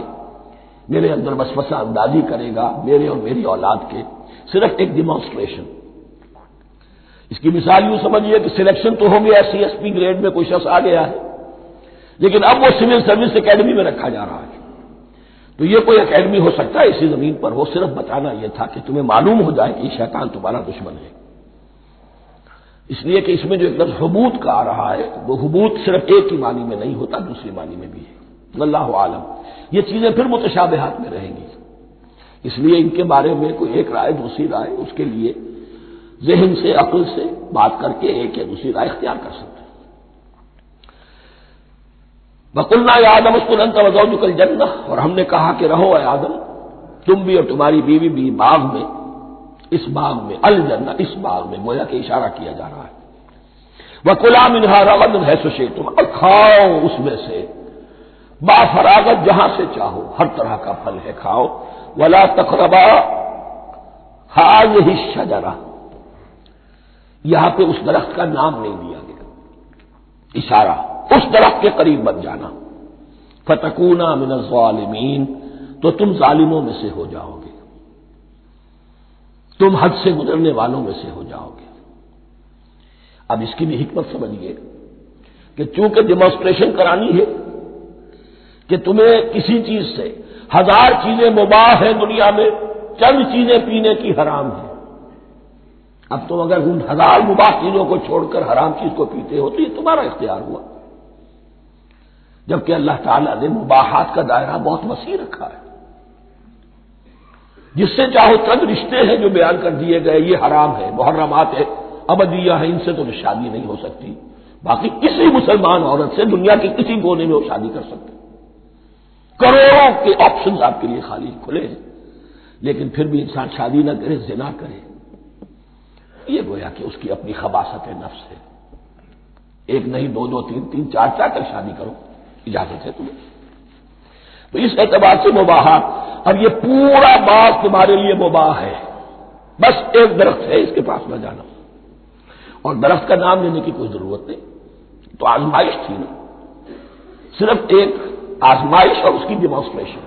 میرے اندر وسوسہ اندازی کرے گا، میرے اور میری اولاد کے، صرف ایک ڈیمانسٹریشن۔ اس کی مثال یوں سمجھیے کہ سلیکشن تو ہو گیا، CSP گریڈ میں کوئی شخص آ گیا ہے، لیکن اب وہ سول سروس اکیڈمی میں رکھا جا رہا ہے۔ تو یہ کوئی اکیڈمی ہو سکتا ہے اسی زمین پر، وہ صرف بتانا یہ تھا کہ تمہیں معلوم ہو جائے کہ یہ شیطان تمہارا دشمن ہے۔ اس لیے کہ اس میں جو ایک لفظ حبوط کا آ رہا ہے، وہ حبوط صرف ایک ہی معنی میں نہیں ہوتا، دوسری معنی میں بھی ہے۔ واللہ عالم، یہ چیزیں پھر متشابہات میں رہیں گی، اس لیے ان کے بارے میں کوئی ایک رائے دوسری رائے، اس کے لیے ذہن سے، عقل سے بات کر کے ایک یا دوسری رائے اختیار کر سکتے ہیں۔ وَقُلْنَا يَا آدَمُ اسْكُنْ أَنْتَ وَزَوْجُكَ الْجَنَّةَ، اور ہم نے کہا کہ رہو اے آدم تم بھی اور تمہاری بیوی بھی باغ میں، اس باغ میں، الجنہ اس باغ میں، گویا کہ اشارہ کیا جا رہا ہے۔ وَكُلَا مِنْهَا رَغَدًا حَيْثُ شِئْتُمْ، اور کھاؤ اس میں سے با فراغت جہاں سے چاہو، ہر طرح کا پھل ہے کھاؤ۔ وَلَا تَقْرَبَا هَٰذِهِ الشَّجَرَةَ، یہاں پہ اس درخت کا نام نہیں دیا گیا، اشارہ اس درخت کے قریب مت جانا۔ فَتَكُونَا مِنَ الظَّالِمِينَ، تو تم ظالموں میں سے ہو جاؤ گے، تم حد سے گزرنے والوں میں سے ہو جاؤ گے۔ اب اس کی بھی حکمت سمجھیے کہ چونکہ ڈیمانسٹریشن کرانی ہے کہ تمہیں کسی چیز سے، 1000 چیزیں مباح ہیں دنیا میں، چند چیزیں پینے کی حرام ہیں۔ اب تم اگر ان 1000 مباح چیزوں کو چھوڑ کر حرام چیز کو پیتے ہو تو یہ تمہارا اختیار ہوا، جبکہ اللہ تعالیٰ نے مباحات کا دائرہ بہت وسیع رکھا ہے۔ جس سے چاہو چند رشتے ہیں جو بیان کر دیے گئے، یہ حرام ہے، محرمات ہے، ابدیہ ہے، ان سے تو شادی نہیں ہو سکتی۔ باقی کسی مسلمان عورت سے دنیا کے کسی کونے میں وہ شادی کر سکتے، کروڑوں کے آپشنز آپ کے لیے خالی کھلے ہیں، لیکن پھر بھی انسان شادی نہ کرے، زنا کرے، یہ گویا کہ اس کی اپنی خباثت نفس ہے۔ ایک نہیں، دو دو، تین تین، چار چار تک شادی کرو، اجازت ہے تمہیں۔ تو اس اعتبار سے مباحات، اب یہ پورا باغ تمہارے لیے مباح ہے، بس ایک درخت ہے اس کے پاس نہ جانا، اور درخت کا نام لینے کی کوئی ضرورت نہیں، تو آزمائش تھی نا، صرف ایک آزمائش اور اس کی ڈیمانسٹریشن۔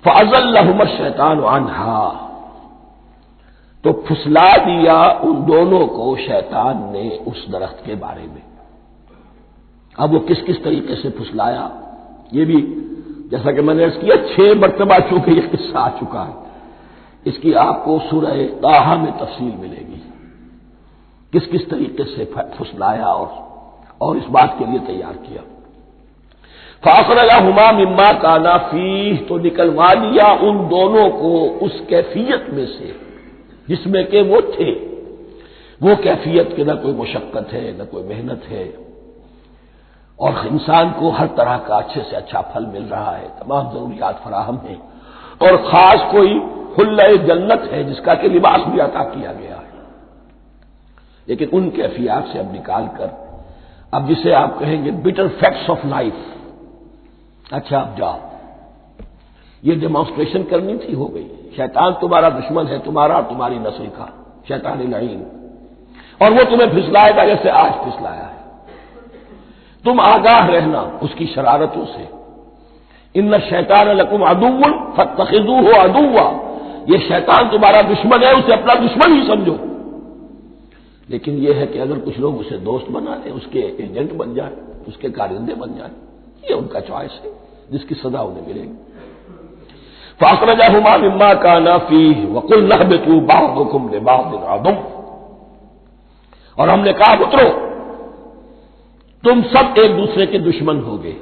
فَأَزَلَّهُمَا الشَّيْطَانُ عَنْهَا، تو پھسلا دیا ان دونوں کو شیطان نے اس درخت کے بارے میں۔ اب وہ کس کس طریقے سے پھسلایا، یہ بھی جیسا کہ میں نے عرض کیا 6 مرتبہ چونکہ یہ قصہ آ چکا ہے، اس کی آپ کو سورہ طٰہٰ میں تفصیل ملے گی، کس کس طریقے سے پھسلایا اور اس بات کے لیے تیار کیا۔ فَأَخْرَجَهُمَا مِمَّا كَانَا فِيهِ، تو نکلوا دیا ان دونوں کو اس کیفیت میں سے جس میں کہ وہ تھے، وہ کیفیت کہ نہ کوئی مشقت ہے، نہ کوئی محنت ہے، اور انسان کو ہر طرح کا اچھے سے اچھا پھل مل رہا ہے، تمام ضروریات فراہم ہیں، اور خاص کوئی حلہ جنت ہے جس کا کہ لباس بھی عطا کیا گیا ہے۔ لیکن ان کیفیات سے اب نکال کر، اب جسے آپ کہیں گے بٹر فیکٹس آف لائف، اچھا اب جاؤ، یہ ڈیمانسٹریشن کرنی تھی، ہو گئی۔ شیطان تمہارا دشمن ہے، تمہارا اور تمہاری نسل کا، شیطان لعین، اور وہ تمہیں پھسلائے گا جیسے آج پھسلایا ہے۔ تم آگاہ رہنا اس کی شرارتوں سے۔ ان الشیطان لکم عدو فاتخذوہ عدوا، یہ شیطان تمہارا دشمن ہے، اسے اپنا دشمن ہی سمجھو۔ لیکن یہ ہے کہ اگر کچھ لوگ اسے دوست بنا لیں، اس کے ایجنٹ بن جائیں، اس کے کارندے بن جائیں، یہ ان کا چوائس ہے جس کی سزا انہیں ملے گی۔ فَأَخْرَجَهُمَا مِمَّا كَانَا فِيهِ وَقُلْنَا اهْبِطُوا بَعْضُكُمْ لِبَعْضٍ عَدُوٌّ، اور ہم نے کہا اترو، تم سب ایک دوسرے کے دشمن ہوگے.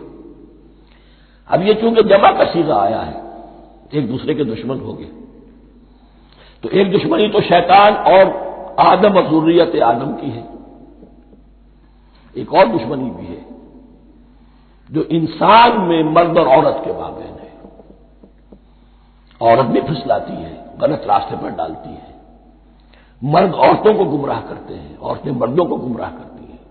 اب یہ چونکہ جمع کا صیغہ آیا ہے، ایک دوسرے کے دشمن ہوگے، تو ایک دشمنی تو شیطان اور آدم اور ذریت آدم کی ہے، ایک اور دشمنی بھی ہے جو انسان میں مرد اور عورت کے مابین ہے. عورت بھی پھسلاتی ہے، غلط راستے پر ڈالتی ہے، مرد عورتوں کو گمراہ کرتے ہیں، عورتیں مردوں کو گمراہ کرتی ہیں.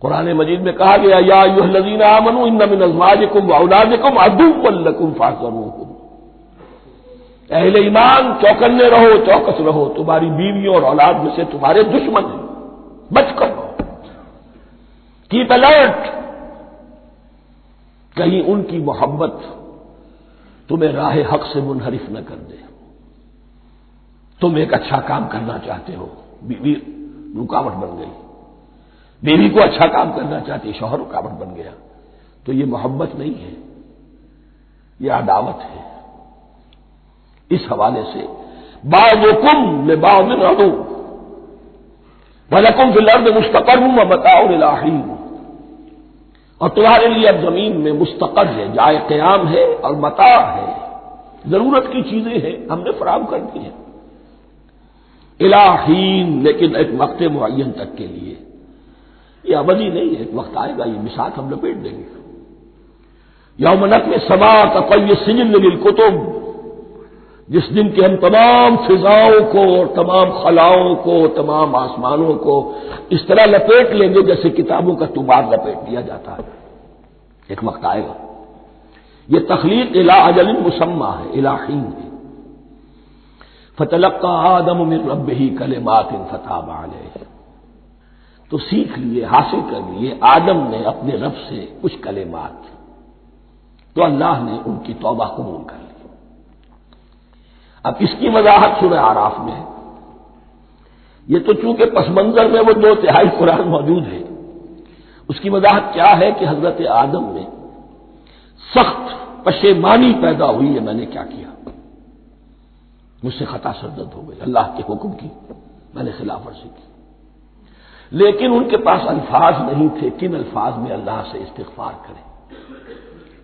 قرآن مجید میں کہا گیا یا ایھا الذین آمنوا ان من ازواجکم واولادکم عدوا لکم فاحذروہم. اہل ایمان چوکنے رہو، چوکس رہو، تمہاری بیویوں اور اولاد میں سے تمہارے دشمن ہیں، بچ کر رہو، کیپ الرٹ. کہیں ان کی محبت تمہیں راہ حق سے منحرف نہ کر دے. تم ایک اچھا کام کرنا چاہتے ہو، بیوی رکاوٹ بن گئی، بیوی کو اچھا کام کرنا چاہتی، شوہر رکاوٹ بن گیا، تو یہ محبت نہیں ہے، یہ عداوت ہے. اس حوالے سے بعضکم لبعض عدو ولکم فی الارض مستقر ومتاع الی حین. اور تمہارے لیے اب زمین میں مستقر ہے، جائے قیام ہے اور متاع ہے، ضرورت کی چیزیں ہیں ہم نے فراہم کر دی ہیں. الی حین، لیکن ایک وقت معین تک کے لیے، یہ ابدی نہیں ہے، ایک وقت آئے گا یہ بساط ہم لپیٹ دیں گے. یوم نطوی السماء کطی السجل للکتب، جس دن کے ہم تمام فضاؤں کو اور تمام خلاؤں کو، تمام آسمانوں کو اس طرح لپیٹ لیں گے جیسے کتابوں کا طوبار لپیٹ دیا جاتا ہے. ایک وقت آئے گا. یہ تخلیق الی اجل مسمى ہے، الی حین ہے. فتلقى آدم من ربه کلمات فتاب علیہ. تو سیکھ لیے، حاصل کر لیے آدم نے اپنے رب سے کچھ کلمات، تو اللہ نے ان کی توبہ قبول کر لی. اب اس کی وضاحت سورہ اعراف میں ہے. یہ تو چونکہ پس منظر میں وہ 2/3 قرآن موجود ہے، اس کی وضاحت کیا ہے کہ حضرت آدم میں سخت پشیمانی پیدا ہوئی ہے، میں نے کیا کیا، مجھ سے خطا سرزد ہو گئی، اللہ کے حکم کی میں نے خلاف ورزی کی. لیکن ان کے پاس الفاظ نہیں تھے کن الفاظ میں اللہ سے استغفار کریں،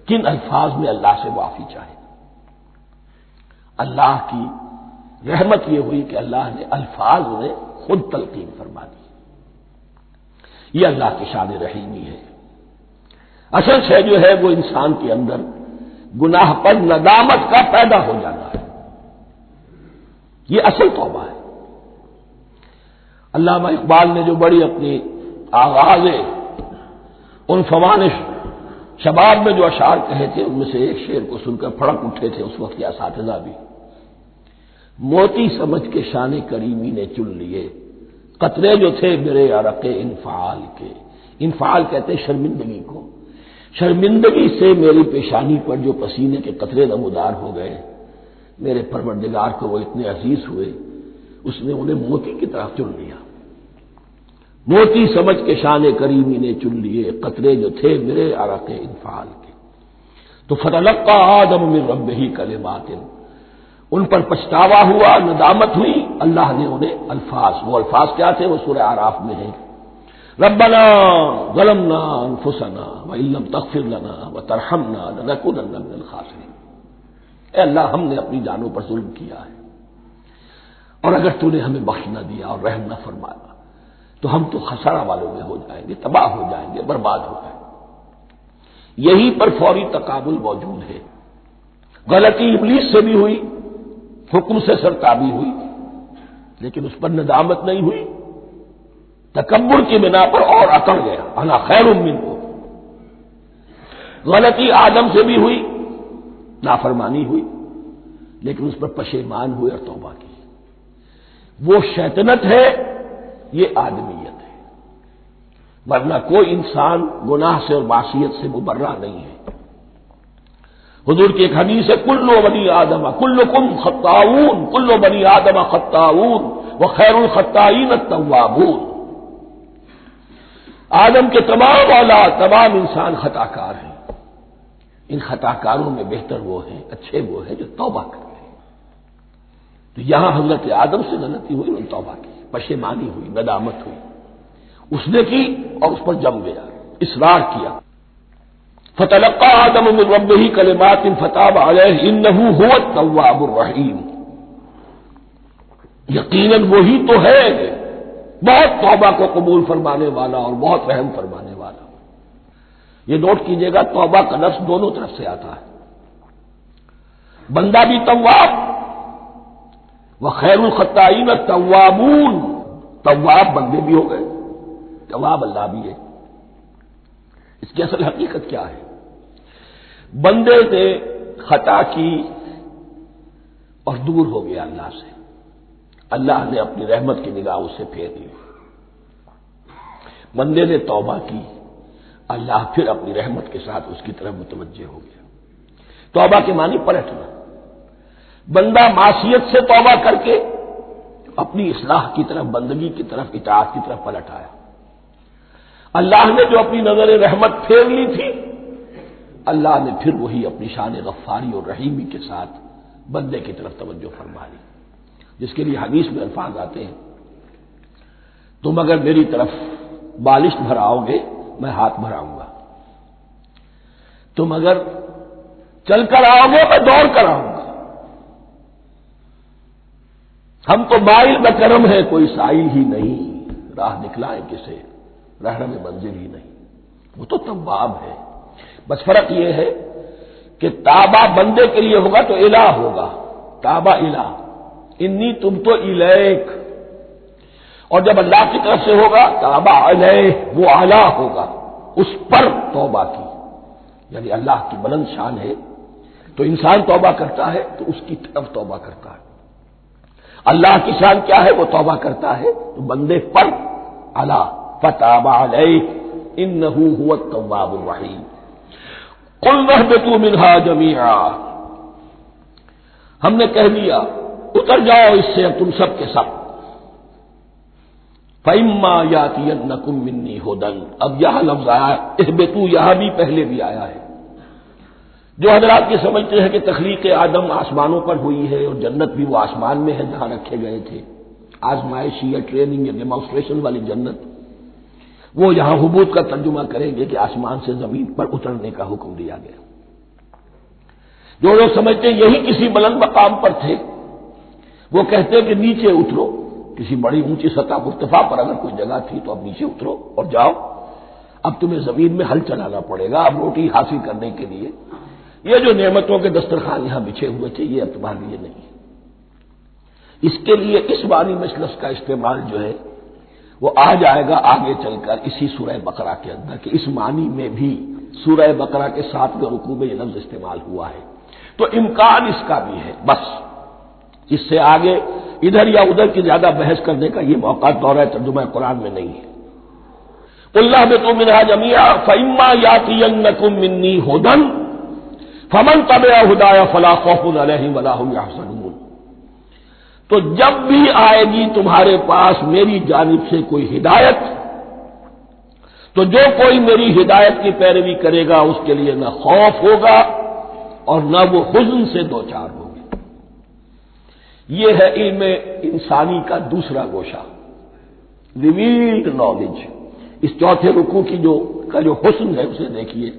کن الفاظ میں اللہ سے معافی چاہے. اللہ کی رحمت یہ ہوئی کہ اللہ نے الفاظ انہیں خود تلقین فرما دی. یہ اللہ کی شان رحیمی ہے. اصل شے جو ہے وہ انسان کے اندر گناہ پر ندامت کا پیدا ہو جانا ہے، یہ اصل توبہ ہے. علامہ اقبال نے جو بڑی اپنی آغاز ان فوانش شباب میں جو اشعار کہے تھے، ان میں سے ایک شعر کو سن کر پھڑک اٹھے تھے اس وقت کے اساتذہ بھی. موتی سمجھ کے شان کریمی نے چن لیے، قطرے جو تھے میرے عرق انفعال کے. انفعال کہتے ہیں شرمندگی کو. شرمندگی سے میری پیشانی پر جو پسینے کے قطرے نمودار ہو گئے، میرے پروردگار کو وہ اتنے عزیز ہوئے، اس نے انہیں موتی کی طرف چن لیا. موتی سمجھ کے شان کریمی نے چن لیے، قطرے جو تھے میرے عرق انفعال کے. تو فتلقى آدم من ربه کلمات، ان پر پچھتاوا ہوا، ندامت ہوئی. اللہ نے انہیں الفاظ، وہ الفاظ کیا تھے؟ وہ سورہ اعراف میں ہیں. ربنا ظلمنا انفسنا وان لم تغفر لنا وترحمنا لنكونن من الخاسرین. اے اللہ، ہم نے اپنی جانوں پر ظلم کیا ہے، اور اگر تو نے ہمیں بخش نہ دیا اور رحم نہ فرمایا تو ہم تو خسارہ والوں میں ہو جائیں گے، تباہ ہو جائیں گے، برباد ہو جائیں گے. یہی پر فوری تقابل موجود ہے. غلطی ابلیس سے بھی ہوئی، حکم سے سرتابی ہوئی، لیکن اس پر ندامت نہیں ہوئی، تکبر کی بنا پر اور اکڑ گیا، انا خیر منہ. غلطی آدم سے بھی ہوئی، نافرمانی ہوئی، لیکن اس پر پشیمان ہوئے اور توبہ کی. وہ شیطنت ہے، یہ آدمیت ہے، ورنہ کوئی انسان گناہ سے اور معصیت سے مبرہ نہیں ہے. حضور کی ایک حدیث ہے، کل بنی آدم کلکم خطاؤون، کل بنی آدم خطاؤون وخیر الخطائین التوابون. آدم کے تمام اولاد، تمام انسان خطا کار ہیں، ان خطا کاروں میں بہتر وہ ہیں، اچھے وہ ہیں جو توبہ کرتے ہیں. تو یہاں حضرت آدم سے غلطی ہوئی، انہوں نے توبہ کی، پشیمانی ہوئی، ندامت ہوئی، اس نے کی اور اس پر جم گیا. اصرار کیا. فتلقى آدم من ربه كلمات فتاب عليه انه هو التواب الرحیم. یقیناً وہی تو ہے بہت توبہ کو قبول فرمانے والا اور بہت رحم فرمانے والا. یہ نوٹ کیجئے گا توبہ کا لفظ دونوں طرف سے آتا ہے. بندہ بھی تواب وخیر الخطائین التوابون. تواب بندے بھی ہو گئے، تواب اللہ بھی ہے. اس کی اصل حقیقت کیا ہے؟ بندے نے خطا کی اور دور ہو گیا اللہ سے. اللہ نے اپنی رحمت کی نگاہ اس سے پھیر لی. بندے نے توبہ کی، اللہ پھر اپنی رحمت کے ساتھ اس کی طرف متوجہ ہو گیا. توبہ کے معنی پلٹنا. بندہ معصیت سے توبہ کر کے اپنی اصلاح کی طرف، بندگی کی طرف، اطاعت کی طرف پلٹ آیا. اللہ نے جو اپنی نظر رحمت پھیر لی تھی، اللہ نے پھر وہی اپنی شان غفاری اور رحیمی کے ساتھ بندے کی طرف توجہ فرما لی. جس کے لیے حدیث میں الفاظ آتے ہیں، تم اگر میری طرف بالشت بھراؤ گے میں ہاتھ بھراؤں گا، تم اگر چل کر آؤ گے میں دوڑ کر آؤں گا. ہم تو مائل بکرم ہے کوئی سائل ہی نہیں، راہ دکھلائے کسے رہنم منزل ہی نہیں. وہ تو تواب ہے. بس فرق یہ ہے کہ تابہ بندے کے لیے ہوگا تو الہ ہوگا، تابہ الہ، انی تم تو الیک. اور جب اللہ کی طرف سے ہوگا تابہ علیہ، وہ اعلیٰ ہوگا، اس پر توبہ کی. یعنی اللہ کی بلند شان ہے تو انسان توبہ کرتا ہے تو اس کی طرف توبہ کرتا ہے. اللہ کی شان کیا ہے؟ وہ توبہ کرتا ہے تو بندے پر اعلیٰ. فتاب علیہ انہ هو التواب الرحیم. قلنا اهبطوا منها جميعا. ہم نے کہہ دیا اتر جاؤ اس سے اب تم سب کے سب. فَإِمَّا يَأْتِيَنَّكُم مِّنِّي هُدًى. اب یہاں لفظ آیا اہبطوا، یہاں بھی پہلے بھی آیا ہے. جو حضرات یہ سمجھتے ہیں کہ تخلیق آدم آسمانوں پر ہوئی ہے اور جنت بھی وہ آسمان میں ہے جہاں رکھے گئے تھے، آزمائشی یا ٹریننگ یا ڈیمانسٹریشن والی جنت، وہ یہاں حبوط کا ترجمہ کریں گے کہ آسمان سے زمین پر اترنے کا حکم دیا گیا. جو لوگ سمجھتے ہیں یہی کسی بلند مقام پر تھے، وہ کہتے ہیں کہ نیچے اترو، کسی بڑی اونچی سطح مرتفع پر اگر کوئی جگہ تھی تو اب نیچے اترو اور جاؤ، اب تمہیں زمین میں ہل چلانا پڑے گا اب روٹی حاصل کرنے کے لیے. یہ جو نعمتوں کے دسترخوان یہاں بچھے ہوئے تھے یہ اب تمہارے لیے نہیں. اس کے لیے اس بانی مجلس کا استعمال جو ہے وہ آ جائے گا آگے چل کر اسی سورہ بقرہ کے اندر کہ اس معنی میں بھی سورہ بقرہ کے 7ویں رکوع میں یہ لفظ استعمال ہوا ہے. تو امکان اس کا بھی ہے. بس اس سے آگے ادھر یا ادھر کی زیادہ بحث کرنے کا یہ موقع دورہ ترجمہ قرآن میں نہیں ہے. قُلْ اهْبِطُوا مِنْهَا جَمِيعًا فَإِمَّا يَأْتِيَنَّكُم مِّنِّي هُدًى فَمَن تَبِعَ هُدَايَ فَلَا خَوْفٌ عَلَيْهِمْ وَلَا هُمْ يَحْزَنُونَ. تو جب بھی آئے گی تمہارے پاس میری جانب سے کوئی ہدایت تو جو کوئی میری ہدایت کی پیروی کرے گا اس کے لیے نہ خوف ہوگا اور نہ وہ حزن سے دوچار ہوگا. یہ ہے علم انسانی کا دوسرا گوشہ، ریویلڈ نالج. اس چوتھے رکوع کی جو حسن ہے اسے دیکھیے.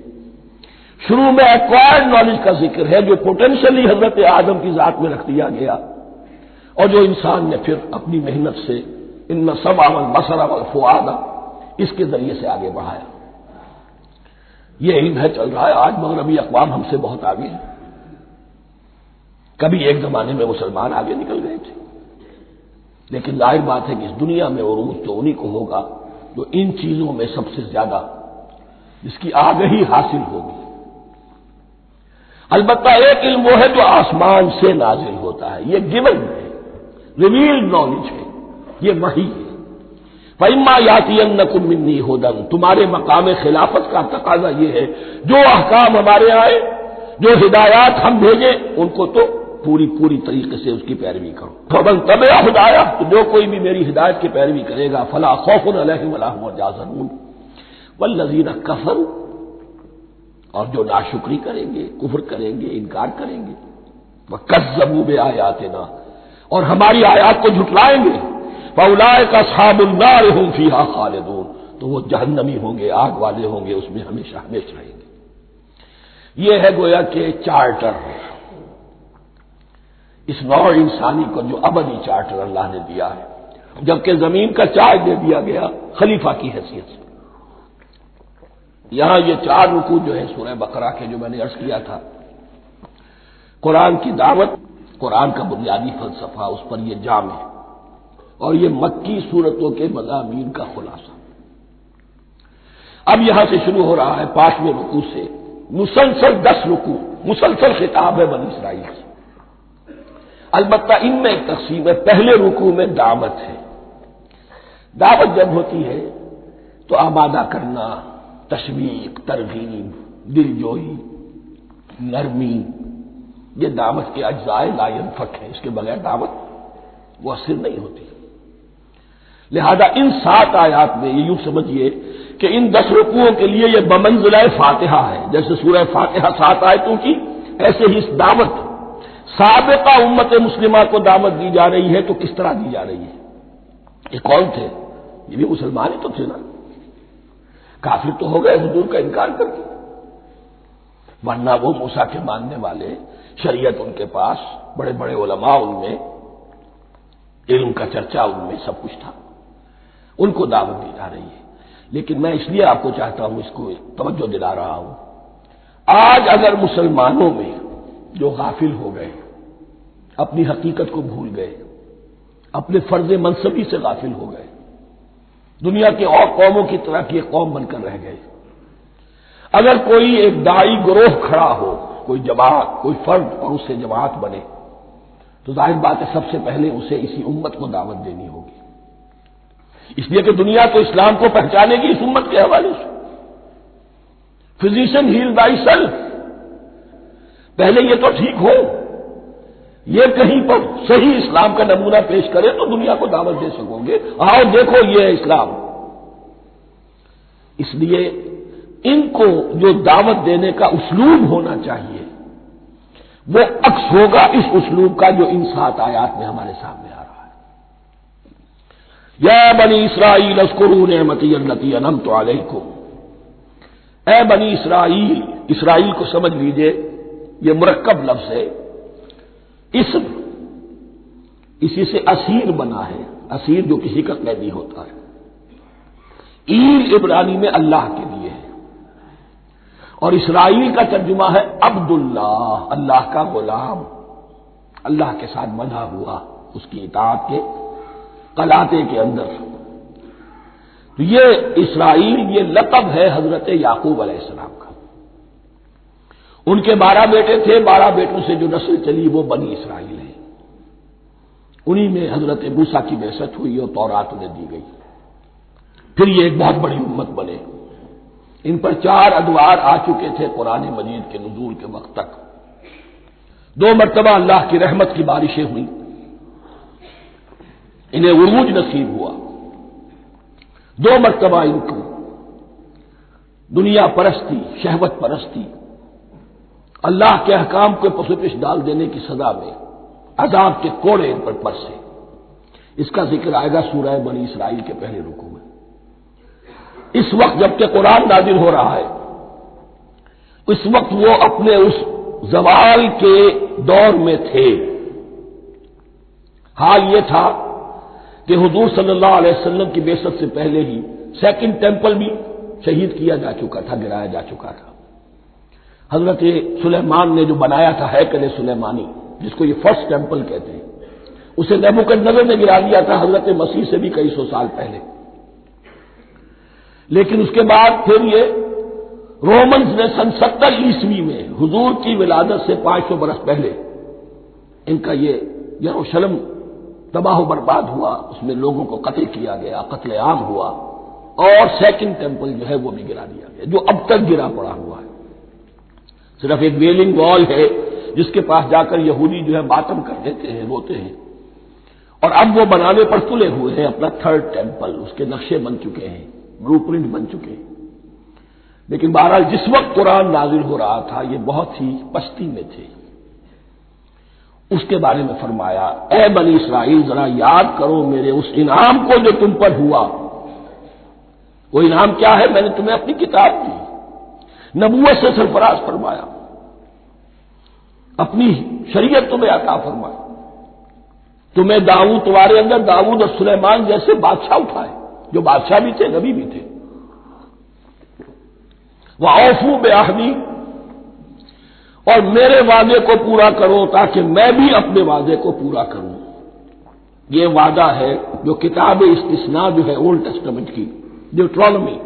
شروع میں ایکوائرڈ نالج کا ذکر ہے جو پوٹینشلی حضرت آدم کی ذات میں رکھ دیا گیا اور جو انسان نے پھر اپنی محنت سے ان السمع والبصر والفؤاد اس کے ذریعے سے آگے بڑھایا. یہ علم ہے چل رہا ہے. آج مغربی اقوام ہم سے بہت آگے ہیں. کبھی ایک زمانے میں مسلمان آگے نکل گئے تھے، لیکن ظاہر بات ہے کہ اس دنیا میں عروج تو انہی کو ہوگا جو ان چیزوں میں سب سے زیادہ جس کی آگہی حاصل ہوگی. البتہ ایک علم وہ ہے جو آسمان سے نازل ہوتا ہے، یہ گیون ہے، ریویلڈ نالج ہے، یہ وحی ہے. فَإِمَّا يَأْتِيَنَّكُم مِّنِّي هُدًى. تمہارے مقام خلافت کا تقاضا یہ ہے جو احکام ہمارے آئے، جو ہدایات ہم بھیجیں ان کو تو پوری طریقے سے اس کی پیروی کرو. فَمَن تَبِعَ هُدَايَ. تو جو کوئی بھی میری ہدایت کی پیروی کرے گا فَلَا خَوْفٌ عَلَيْهِمْ وَلَا هُمْ يَحْزَنُونَ. وَالَّذِينَ كَفَرُوا. اور جو ناشکری کریں گے، کفر کریں گے، انکار کریں گے، وَكَذَّبُوا بِآيَاتِنَا. اور ہماری آیات کو جھٹلائیں گے، فَأُولَٰئِكَ أَصْحَابُ النَّارِ هُمْ فِيهَا خَالِدُونَ. تو وہ جہنمی ہوں گے، آگ والے ہوں گے، اس میں ہمیشہ ہمیشہ رہیں گے۔ یہ ہے گویا کہ چارٹر، اس نوع انسانی کو جو ابدی چارٹر اللہ نے دیا ہے، جبکہ زمین کا چارج دے دیا گیا خلیفہ کی حیثیت سے۔ یہاں یہ 4 رکوع جو ہے سورہ بقرہ کے، جو میں نے عرض کیا تھا، قرآن کی دعوت، قرآن کا بنیادی فلسفہ، اس پر یہ جام ہے، اور یہ مکی صورتوں کے مضامین کا خلاصہ۔ اب یہاں سے شروع ہو رہا ہے 5ویں رکوع سے مسلسل 10 رکوع، مسلسل خطاب ہے بنی اسرائیل سے۔ البتہ ان میں ایک تقسیم ہے، پہلے رکوع میں دعوت ہے۔ دعوت جب ہوتی ہے تو آمادہ کرنا، تشویق، ترغیب، دل جوئی، نرمی، یہ دعوت کے اجزاء لا ينفک ہے، اس کے بغیر دعوت مؤثر نہیں ہوتی۔ لہذا ان 7 آیات میں یہ یوں سمجھیے کہ ان 10 رکوعوں کے لیے یہ بمنزلہ فاتحہ ہے، جیسے سورہ فاتحہ 7 آیتوں کی، ایسے ہی اس دعوت سابقہ امت مسلمہ کو دعوت دی جا رہی ہے۔ تو کس طرح دی جا رہی ہے؟ یہ کون تھے؟ یہ بھی مسلمان ہی تو تھے نا، کافر تو ہو گئے حضور کا انکار کر کے، ورنہ وہ موسیٰ کے ماننے والے، شریعت ان کے پاس، بڑے بڑے علماء ان میں، علم کا چرچا ان میں، سب کچھ تھا، ان کو دعوت دی جا رہی ہے۔ لیکن میں اس لیے آپ کو چاہتا ہوں، اس کو توجہ دلا رہا ہوں، آج اگر مسلمانوں میں جو غافل ہو گئے، اپنی حقیقت کو بھول گئے، اپنے فرض منصبی سے غافل ہو گئے، دنیا کے اور قوموں کی طرح کی ایک قوم بن کر رہ گئے، اگر کوئی ایک داعی گروہ کھڑا ہو، کوئی جماعت، کوئی فرد، اور اس سے جماعت بنے، تو ظاہر بات ہے سب سے پہلے اسے اسی امت کو دعوت دینی ہوگی، اس لیے کہ دنیا تو اسلام کو پہچانے گی اس امت کے حوالے سے۔ فزیشین ہیل بائی سیلف، پہلے یہ تو ٹھیک ہو، یہ کہیں پر صحیح اسلام کا نمونہ پیش کرے تو دنیا کو دعوت دے سکو گے، آؤ دیکھو یہ ہے اسلام۔ اس لیے ان کو جو دعوت دینے کا اسلوب ہونا چاہیے وہ عکس ہوگا اس اسلوب کا جو ان 7 آیات میں ہمارے سامنے آ رہا ہے۔ یا بنی اسرائیل اذکروا نعمتی التی انعمت علیکم، اے بنی اسرائیل، اسرائیل کو سمجھ لیجئے، یہ مرکب لفظ ہے، اسم، اسی سے اسیر بنا ہے، اسیر جو کسی کا قیدی ہوتا ہے۔ ایل عبرانی میں اللہ کے لیے ہے، اور اسرائیل کا ترجمہ ہے عبداللہ، اللہ کا غلام، اللہ کے ساتھ بندھا ہوا، اس کی اطاعت کے قلاتے کے اندر۔ تو یہ اسرائیل، یہ لقب ہے حضرت یعقوب علیہ السلام کا۔ ان کے 12 بیٹے تھے، 12 بیٹوں سے جو نسل چلی وہ بنی اسرائیل ہے، انہی میں حضرت موسیٰ کی بعثت ہوئی اور تورات انہیں دی گئی، پھر یہ ایک بہت بڑی امت بنے۔ ان پر 4 ادوار آ چکے تھے قرآن مجید کے نزول کے وقت تک۔ 2 مرتبہ اللہ کی رحمت کی بارشیں ہوئیں، انہیں عروج نصیب ہوا، 2 مرتبہ ان کو دنیا پرستی، شہوت پرستی، اللہ کے احکام کو پسپش ڈال دینے کی سزا میں عذاب کے کوڑے ان پر برسے۔ اس کا ذکر آئے گا سورہ بنی اسرائیل کے پہلے رکوع میں۔ اس وقت جبکہ قرآن نازل ہو رہا ہے، اس وقت وہ اپنے اس زوال کے دور میں تھے۔ حال یہ تھا کہ حضور صلی اللہ علیہ وسلم کی بعثت سے پہلے ہی 2nd ٹیمپل بھی شہید کیا جا چکا تھا، گرایا جا چکا تھا۔ حضرت سلیمان نے جو بنایا تھا ہیکل سلیمانی، جس کو یہ 1st ٹیمپل کہتے ہیں، اسے نیبوکدنیزر نے گرا دیا تھا حضرت مسیح سے بھی کئی سو سال پہلے۔ لیکن اس کے بعد پھر یہ رومنز نے سن 70 عیسوی میں حضور کی ولادت سے 500 برس پہلے ان کا یہ یروشلم تباہ و برباد ہوا، اس میں لوگوں کو قتل کیا گیا، قتل عام ہوا، اور 2nd ٹیمپل جو ہے وہ بھی گرا دیا گیا، جو اب تک گرا پڑا ہوا ہے۔ صرف ایک ویلنگ وال ہے جس کے پاس جا کر یہودی جو ہے ماتم کر دیتے ہیں، روتے ہیں، اور اب وہ بنانے پر تلے ہوئے ہیں اپنا 3rd ٹیمپل، اس کے نقشے بن چکے ہیں، بلو پرنٹ بن چکے ہیں۔ لیکن بہرحال جس وقت قرآن نازل ہو رہا تھا یہ بہت ہی پستی میں تھے۔ اس کے بارے میں فرمایا، اے بنی اسرائیل ذرا یاد کرو میرے اس انعام کو جو تم پر ہوا، وہ انعام کیا ہے؟ میں نے تمہیں اپنی کتاب دی، نبوت سے سرفراز فرمایا، اپنی شریعت تمہیں عطا فرمائی، تمہیں داؤد، تمہارے اندر داؤد اور سلیمان جیسے بادشاہ اٹھائے جو بادشاہ بھی تھے، نبی بھی تھے۔ وَأَوْفُوا بِعَهْدِي، اور میرے وعدے کو پورا کرو تاکہ میں بھی اپنے وعدے کو پورا کروں۔ یہ وعدہ ہے جو کتاب استثناء جو ہے اولڈ ٹیسٹمنٹ کی، ڈیوٹرانومی،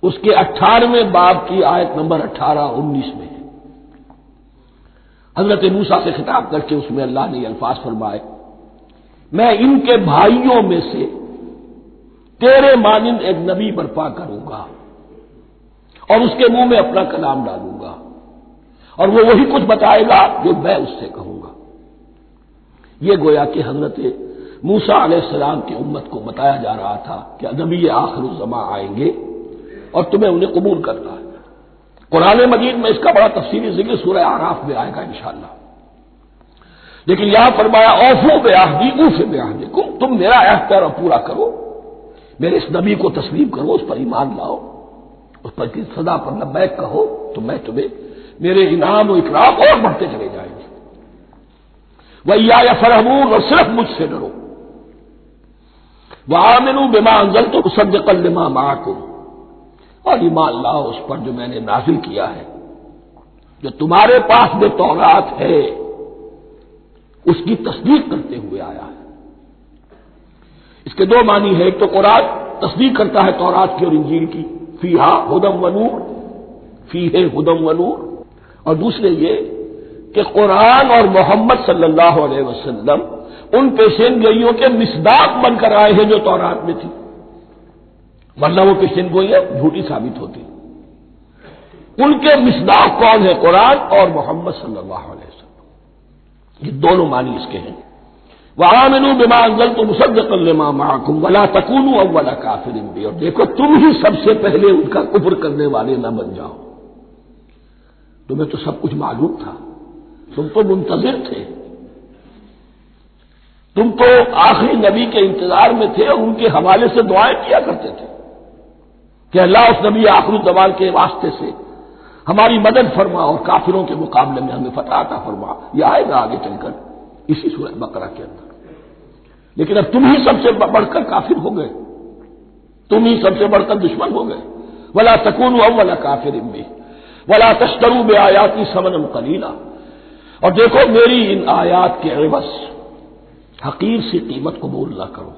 اس کے 18ویں باب کی آیت نمبر 18-19 میں ہے۔ حضرت موسیٰ سے خطاب کر کے اس میں اللہ نے یہ الفاظ فرمائے، میں ان کے بھائیوں میں سے تیرے مانند ایک نبی برپا کروں گا اور اس کے منہ میں اپنا کلام ڈالوں گا، اور وہ وہی کچھ بتائے گا جو میں اس سے کہوں گا۔ یہ گویا کہ حضرت موسیٰ علیہ السلام کی امت کو بتایا جا رہا تھا کہ نبی آخر الزماں آئیں گے اور تمہیں انہیں قبول کرنا ہے۔ قرآن مجید میں اس کا بڑا تفصیلی ذکر سورہ اعراف میں آئے گا انشاءاللہ، لیکن یہاں فرمایا اوفوا بعہدی اوف بعہدکم، تم میرا عہد پیرا پورا کرو، میرے اس نبی کو تسلیم کرو، اس پر ایمان لاؤ، اس پر کی صدا پر لبیک کہو، تو میں تمہیں میرے انعام و اکرام اور بڑھتے چلے جائیں گے۔ وَإِيَّايَ فَارْهَبُونِ، اور صرف مجھ سے ڈرو۔ وَآمِنُوا بِمَا أَنزَلْتُ مُصَدِّقًا لِمَا مَعَكُمْ، اور ایمان لاؤ اس پر جو میں نے نازل کیا ہے، جو تمہارے پاس جو تورات ہے اس کی تصدیق کرتے ہوئے آیا ہے۔ اس کے دو معنی ہے، ایک تو قرآن تصدیق کرتا ہے تورات کی اور انجیل کی، فیہا ھدی ونور، فیہ ھدی ونور، اور دوسرے یہ کہ قرآن اور محمد صلی اللہ علیہ وسلم ان پیشین گوئیوں کے مصداق بن کر آئے ہیں جو تورات میں تھی، ورنہ وہ پیشین گوئیاں جھوٹی ثابت ہوتی۔ ان کے مصداق کون ہے؟ قرآن اور محمد صلی اللہ علیہ وسلم، یہ دونوں معنی اس کے ہیں۔ وَآمِنُوا بِمَا أَنزَلْتُ مُصَدِّقًا لِمَا مَعَكُمْ وَلَا تَكُونُوا أَوَّلَ كَافِرٍ بِهِ، اور دیکھو تم ہی سب سے پہلے ان کا کفر کرنے والے نہ بن جاؤ۔ تمہیں تو سب کچھ معلوم تھا، تم تو منتظر تھے، تم تو آخری نبی کے انتظار میں تھے اور ان کے حوالے سے دعائیں کیا کرتے تھے کہ اللہ اس نبی آخر الزمان کے واسطے سے ہماری مدد فرما اور کافروں کے مقابلے میں ہمیں فتح عطا فرما۔ یہ آئے گا آگے چل کر اسی سورہ بقرہ کے اندر۔ لیکن اب تم ہی سب سے بڑھ کر کافر ہو گئے، تم ہی سب سے بڑھ کر دشمن ہو گئے۔ وَلَا تَكُونُوا أَوَّلَ كَافِرٍ بِهِ وَلَا تَشْتَرُوا بِآيَاتِي ثَمَنًا قَلِيلًا، اور دیکھو میری ان آیات کے عوض حقیر سی قیمت قبول نہ کرو۔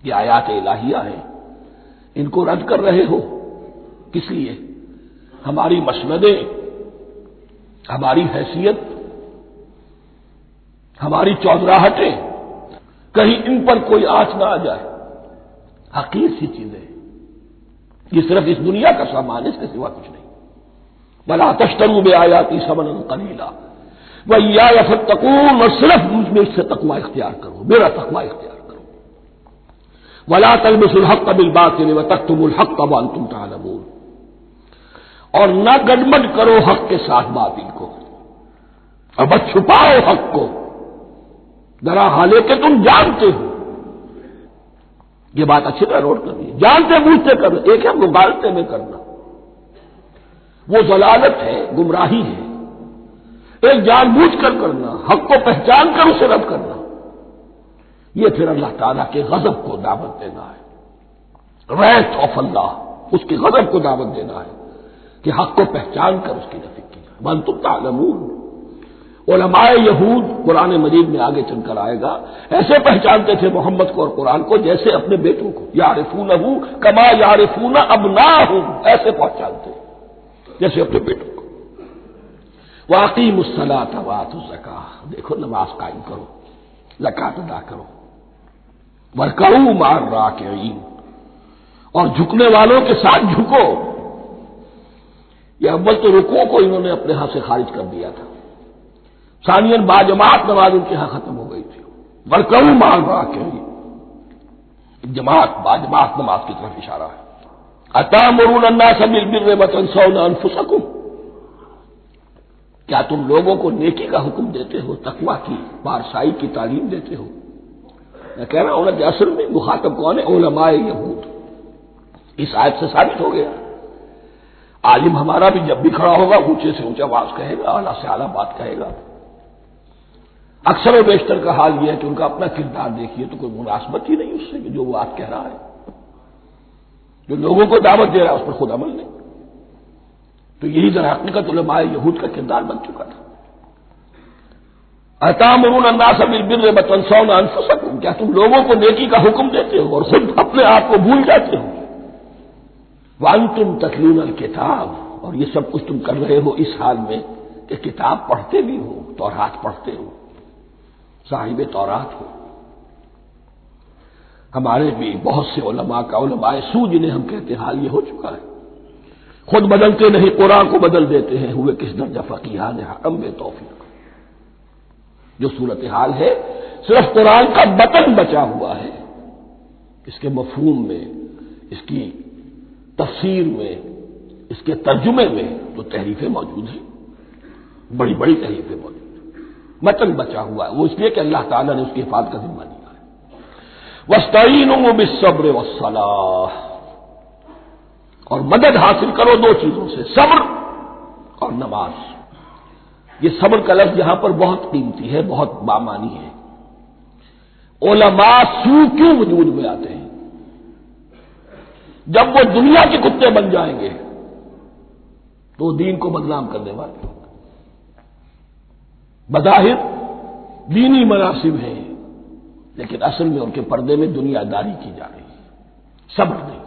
یہ آیات الہیہ ہیں، ان کو رد کر رہے ہو، کس لیے؟ ہماری مسندیں، ہماری حیثیت، ہماری چودراہٹیں، کہیں ان پر کوئی آنچ نہ آ جائے۔ حقیر سی چیزیں، یہ صرف اس دنیا کا سامان، اس کے سوا کچھ نہیں۔ وَلَا تَشْتَرُوا بِآيَاتِي ثَمَنًا قَلِيلًا وَإِيَّايَ فَاتَّقُونِ، اور صرف مجھ میں اس سے تقوی اختیار کرو، میرا تقوی اختیار کرو۔ وَلَا تَلْبِسُوا الْحَقَّ بِالْبَاطِلِ وَتَكْتُمُوا الْحَقَّ وَأَنْتُمْ تَعْلَمُونَ، اور نہ گڑبڑ کرو حق کے ساتھ باطل کو، اور بس چھپاؤ حق کو، ذرا حالے کہ تم جانتے ہو۔ یہ بات اچھی طرح نوٹ کرنی ہے، جانتے بوجھتے کرنا، ایک ہے مغالطے میں کرنا، وہ ضلالت ہے، گمراہی ہے۔ ایک جان بوجھ کر کرنا، حق کو پہچان کر اسے رد کرنا، یہ پھر اللہ تعالیٰ کے غضب کو دعوت دینا ہے، wrath of اللہ، اس کے غضب کو دعوت دینا ہے کہ حق کو پہچان کر اس کی نفی کی جائے۔ وَأَنْتُمْ تَعْلَمُونَ، علماء یہود قرآن مجید میں آگے چل کر آئے گا، ایسے پہچانتے تھے محمد کو اور قرآن کو جیسے اپنے بیٹوں کو، یعرفونہ کما یعرفون ابناہم، ایسے پہچانتے جیسے اپنے بیٹوں کو۔ وَأَقِیمُوا الصَّلَاةَ وَآتُوا الزَّکَاۃَ، دیکھو نماز قائم کرو، زکوٰۃ ادا کرو۔ وَارْكَعُوا مَعَ الرَّاكِعِينَ، اور جھکنے والوں کے ساتھ جھکو۔ یہ اول تو رکوع کو انہوں نے اپنے ہاں سے خارج کر دیا تھا، ثانیاً باجماعت نماز ان کے ہاں ختم ہو گئی تھی۔ وَارْكَعُوا مَعَ الرَّاكِعِينَ، جماعت باجماعت نماز کی طرف اشارہ ہے۔ أَتَأْمُرُونَ النَّاسَ بِالْبِرِّ وَتَنْسَوْنَ أَنفُسَكُمْ، کیا تم لوگوں کو نیکی کا حکم دیتے ہو، تقویٰ کی، پارسائی کی تعلیم دیتے ہو؟ میں کہہ رہا ہوں کہ اصل میں مخاطب کون ہے؟ علماء یہود، اس آیت سے ثابت ہو گیا عالم ہمارا بھی جب بھی کھڑا ہوگا اونچے سے اونچا آواز کہے گا، اعلیٰ سے اعلیٰ بات کہے گا۔ اکثر و بیشتر کا حال یہ ہے کہ ان کا اپنا کردار دیکھیے تو کوئی مناسبت ہی نہیں اس سے کہ جو وہ بات کہہ رہا ہے، جو لوگوں کو دعوت دے رہا ہے اس پر خود عمل نہیں۔ تو یہی در حقیقت علماء یہود کا کردار بن چکا تھا۔ أَتَأْمُرُونَ النَّاسَ بِالْبِرِّ وَتَنْسَوْنَ أَنفُسَكُمْ، کیا تم لوگوں کو نیکی کا حکم دیتے ہو اور خود اپنے آپ کو بھول جاتے ہو؟ وَأَنْتُمْ تَتْلُونَ الْكِتَابَ، اور یہ سب کچھ تم کر رہے ہو اس حال میں کہ کتاب پڑھتے بھی ہو، تورات پڑھتے ہو، صاحب تورات ہو۔ ہمارے بھی بہت سے علماء کا علماء سو جنہیں ہم کہتے ہیں حال یہ ہو چکا ہے، خود بدلتے نہیں قرآن کو بدل دیتے ہیں، ہوئے کس درجہ فقیہان حرم بے توفیق۔ جو صورتحال ہے صرف قرآن کا بطن بچا ہوا ہے، اس کے مفہوم میں، اس کی تفسیر میں، اس کے ترجمے میں تو تحریفیں موجود ہیں، بڑی بڑی تحریفیں موجود ہیں، متن بچا ہوا ہے، وہ اس لیے کہ اللہ تعالیٰ نے اس کی حفاظت کا ذمہ لیا ہے۔ وَاسْتَعِینُوا بِالصَّبْرِ وَالصَّلَاةِ، اور مدد حاصل کرو دو چیزوں سے، صبر اور نماز۔ یہ صبر کا لفظ یہاں پر بہت قیمتی ہے، بہت بامانی ہے۔ علماء سو کیوں وجود میں آتے ہیں؟ جب وہ دنیا کے کتے بن جائیں گے تو دین کو بدنام کرنے والے ہوں گے۔ بظاہر دینی مناسب ہیں لیکن اصل میں ان کے پردے میں دنیا داری کی جا رہی ہے، صبر نہیں،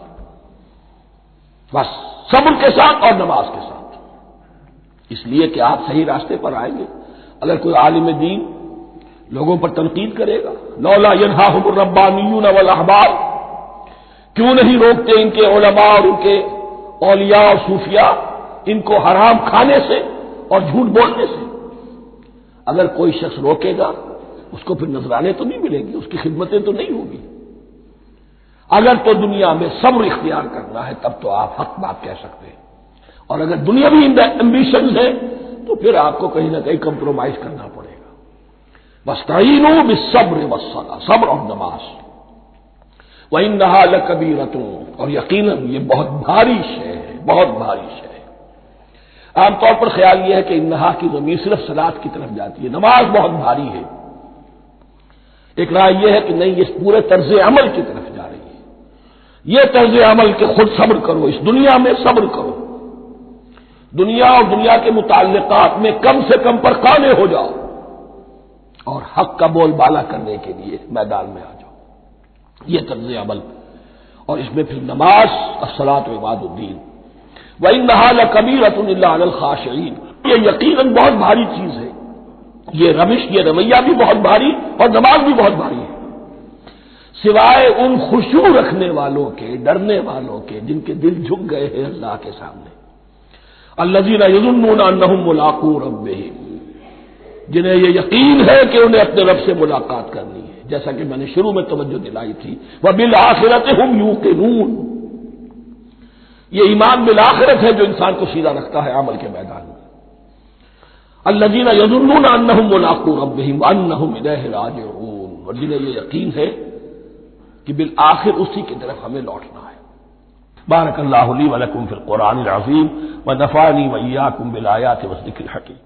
بس صبر کے ساتھ اور نماز کے ساتھ، اس لیے کہ آپ صحیح راستے پر آئیں گے۔ اگر کوئی عالم دین لوگوں پر تنقید کرے گا، لولا ینہاہم الربانیون والاحبار، کیوں نہیں روکتے ان کے علماء اور ان کے اولیاء اور صوفیاء ان کو حرام کھانے سے اور جھوٹ بولنے سے؟ اگر کوئی شخص روکے گا اس کو پھر نذرانے تو نہیں ملیں گی، اس کی خدمتیں تو نہیں ہوگی۔ اگر تو دنیا میں صبر اختیار کرنا ہے تب تو آپ حق بات کہہ سکتے ہیں، اور اگر دنیاوی ایمبیشنز ہے تو پھر آپ کو کہیں نہ کہیں کمپرومائز کرنا پڑے گا۔ وَاسْتَعِینُوا بِالصَّبْرِ وَالصَّلَاةِ، صبر اور نماز۔ وَإِنَّهَا لَكَبِیرَةٌ، اور یقیناً یہ بہت بھاری شے ہے، بہت بھاری شے ہے۔ عام طور پر خیال یہ ہے کہ انہا کی ضمیر صرف صلاۃ کی طرف جاتی ہے، نماز بہت بھاری ہے۔ ایک رائے یہ ہے کہ نہیں، یہ پورے طرز عمل کی طرف جا رہی ہے، یہ طرز عمل کہ خود صبر کرو، اس دنیا میں صبر کرو، دنیا اور دنیا کے متعلقات میں کم سے کم پر قانع ہو جاؤ، اور حق کا بول بالا کرنے کے لیے میدان میں آ جاؤ، یہ طرز عمل۔ اور اس میں پھر نماز، الصلاۃ عماد الدین۔ وَإِنَّهَا لَكَبِیرَةٌ إِلَّا عَلَى الْخَاشِعِینَ، یہ یقیناً بہت بھاری چیز ہے، یہ روش، یہ رویہ بھی بہت بھاری اور نماز بھی بہت بھاری ہے، سوائے ان خشوع رکھنے والوں کے، ڈرنے والوں کے جن کے دل جھک گئے ہیں اللہ کے سامنے۔ الذین یظنون انہم ملاقو ربہم، جنہیں یہ یقین ہے کہ انہیں اپنے رب سے ملاقات کرنی ہے، جیسا کہ میں نے شروع میں توجہ دلائی تھی، وبالآخرۃ ہم یوقنون، یہ ایمان بالآخرت ہے جو انسان کو سیدھا رکھتا ہے عمل کے میدان میں۔ الذین یظنون انہم ملاقو ربہم وانہم الیہ راجعون، اور جنہیں یہ یقین ہے کہ بالآخر اسی کی طرف ہمیں لوٹنا ہے۔ بارک اللہ لی ولکم فی القرآن العظیم ونفعنی وإیاکم بالآیات والذکر الحکیم۔